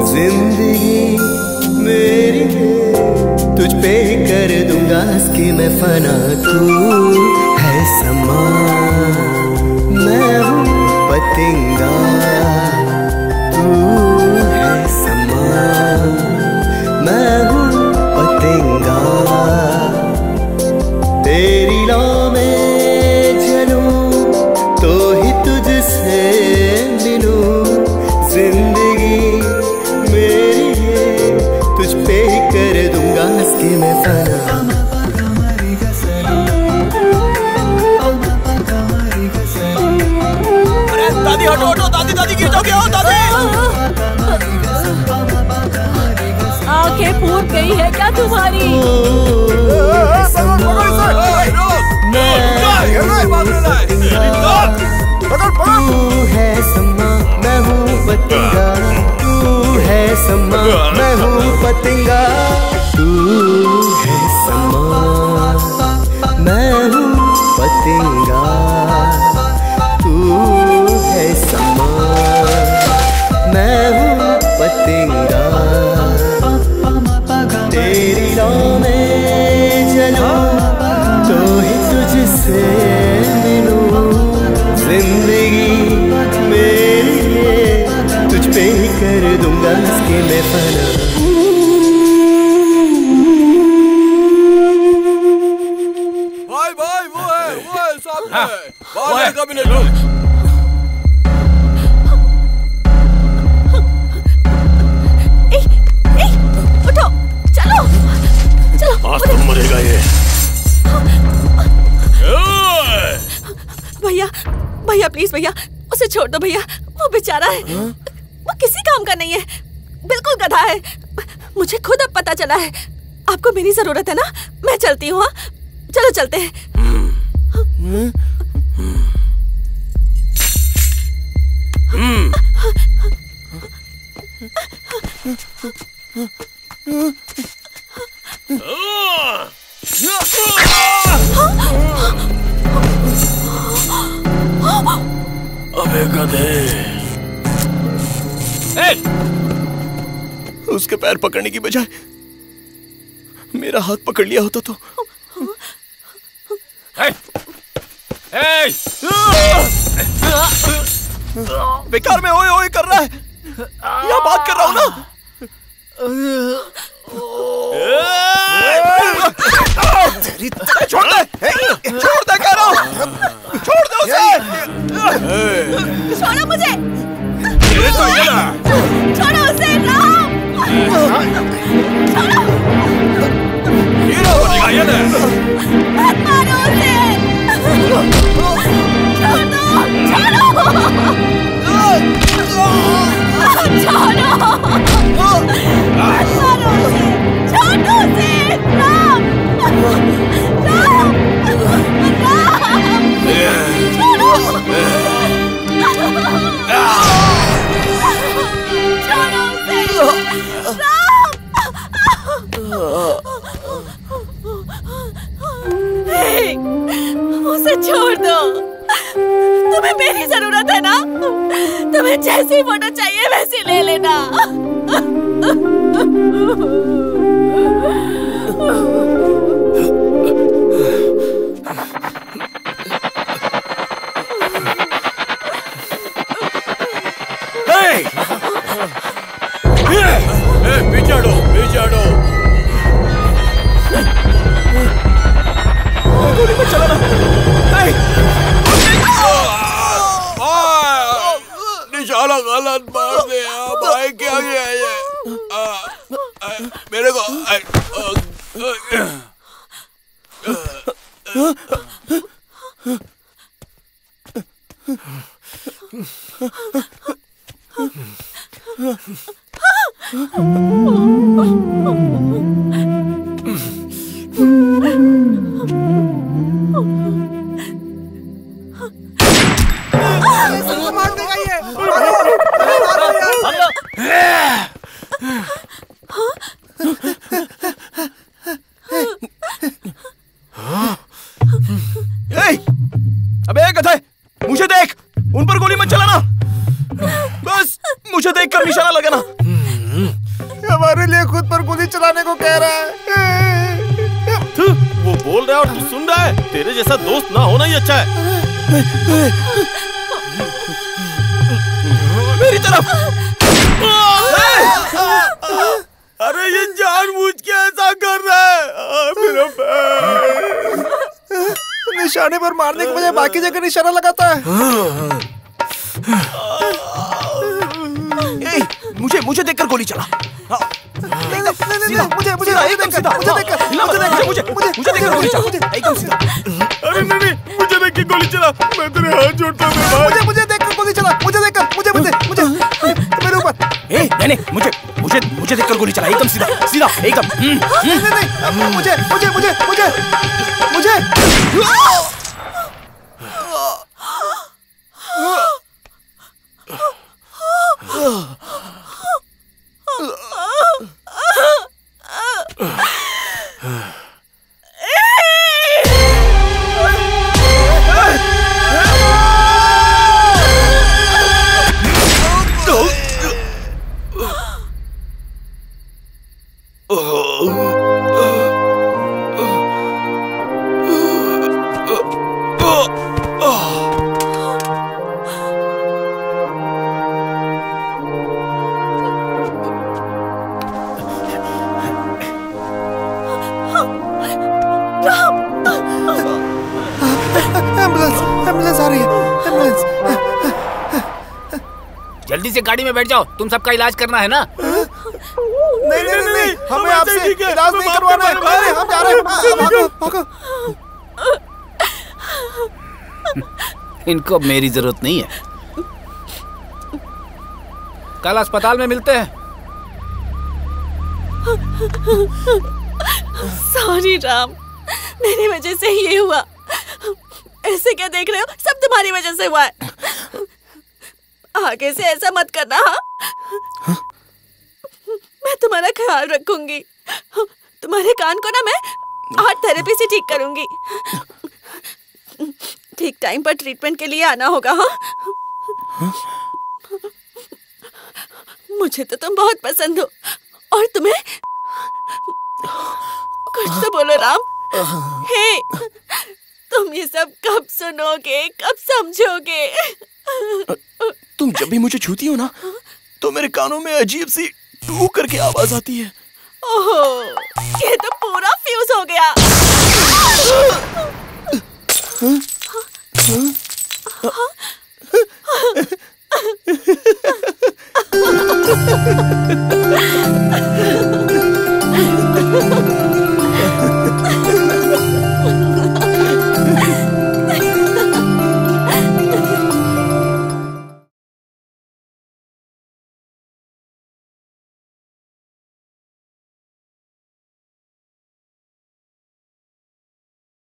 जिंदगी मेरी है तुझ पे कर दूंगा इसकी मैं फना। तू है समा, मैं हूँ पतंगा, तू है समा, मैं हूँ पतंगा, तेरी लौ में चलूं तो ही तुझसे मिलूं, जिंदगी मेरी है तुझ पे कर दूंगा इसकी मैं फना। अरे दादी हटो हटो, दादी दादी गिर जाओगे। आओ दादी। आंखें फूट गई है क्या तुम्हारी? तू है समा, मैं हूँ पतंगा, तू है समा, मैं हूँ पतंगा, तू है समा, मैं हूँ पतंगा, तू है समा, मैं हूँ पतंगा, तेरी लौ में जलूं तो ही तुझसे मिलूं, जिंदगी मेरी है तुझ पे ही कर दूंगा इसकी मैं फना। भाई भाई वो है सामने, बाहर का भी नहीं। उठो, चलो चलो। आज तुम मरेगा ये। भैया भैया प्लीज भैया, उसे छोड़ दो भैया, वो बेचारा है, वो किसी काम का नहीं है, बिल्कुल गधा है। मुझे खुद अब पता चला है। आपको मेरी जरूरत है ना, मैं चलती हूँ। चलो चलते हैं। अबे गधे। उसके पैर पकड़ने की बजाय मेरा हाथ पकड़ लिया होता तो। बेकार में ओए ओए कर रहा है, यहाँ बात कर रहा हूँ ना। छोड़ दे, छोड़ दे कह रहा हूँ, छोड़ दे उसे। छोड़ो मुझे, छोड़ो उसे राम, छोड़ो, मत मारो उसे, छोड़ दो, छोड़ो, छोड़ो, मत मारो उसे, छोड़ दो उसे, राम, राम, राम, छोड़ो, छोड़ो उसे, राम, उसे छोड़ दो, तुम्हें मेरी जरूरत है ना, तुम्हें जैसी फोटो चाहिए वैसी ले लेना। पीछे हटो, पीछे हटो। गोली मत चलाना। निशाना गलत मार दे भाई, क्या किया ये? मेरे को अबे गधे, मुझे देख, उन पर गोली मत चलाना, बस मुझे देखकर निशाना लगाना। हमारे लिए खुद पर गोली चलाने को कह रहा है। वो बोल रहा है और तू सुन रहा है, तेरे जैसा दोस्त ना होना ही अच्छा है। मेरी तरफ। अरे ये जानबूझ के ऐसा कर रहा है। मेरा पैर। निशाने पर मारने की बजाय बाकी जगह निशाना लगाता है। मुझे देखकर गोली चला। नहीं, मुझे एकदम सीधा, मुझे देखकर गोली चला, एकदम सीधा। अरे नहीं, मुझे देख के गोली चला, मैं तेरे हाथ जोड़ता हूँ भाई। मुझे देखकर गोली चला, मुझे मेरे ऊपर। नहीं, मुझे देखकर गोली चला, एकदम सीधा, एकदम। नहीं, मुझे एम्बुलेंस आ रही है, एम्बुलेंस। जल्दी से गाड़ी में बैठ जाओ, तुम सबका इलाज करना है ना। नहीं, हमें आपसे इलाज नहीं करवाना है, हम जा रहे हैं। भागो। इनको मेरी जरूरत नहीं है, कल अस्पताल में मिलते हैं। सॉरी राम, मेरी वजह से ये हुआ। ऐसे क्या देख रहे हो, सब तुम्हारी वजह से हुआ है। आगे से ऐसा मत करना। हाँ, मैं तुम्हारा ख्याल रखूंगी। तुम्हारे कान को ना मैं आर्ट थेरेपी से ठीक करूंगी। ठीक टाइम पर ट्रीटमेंट के लिए आना होगा। हाँ, मुझे तो तुम बहुत पसंद हो और तुम्हें कुछ तो बोलो राम। हे, तुम ये सब कब सुनोगे, कब समझोगे? तुम जब भी मुझे छूती हो ना तो मेरे कानों में अजीब सी टू करके आवाज आती है। ओहो, ये तो पूरा फ्यूज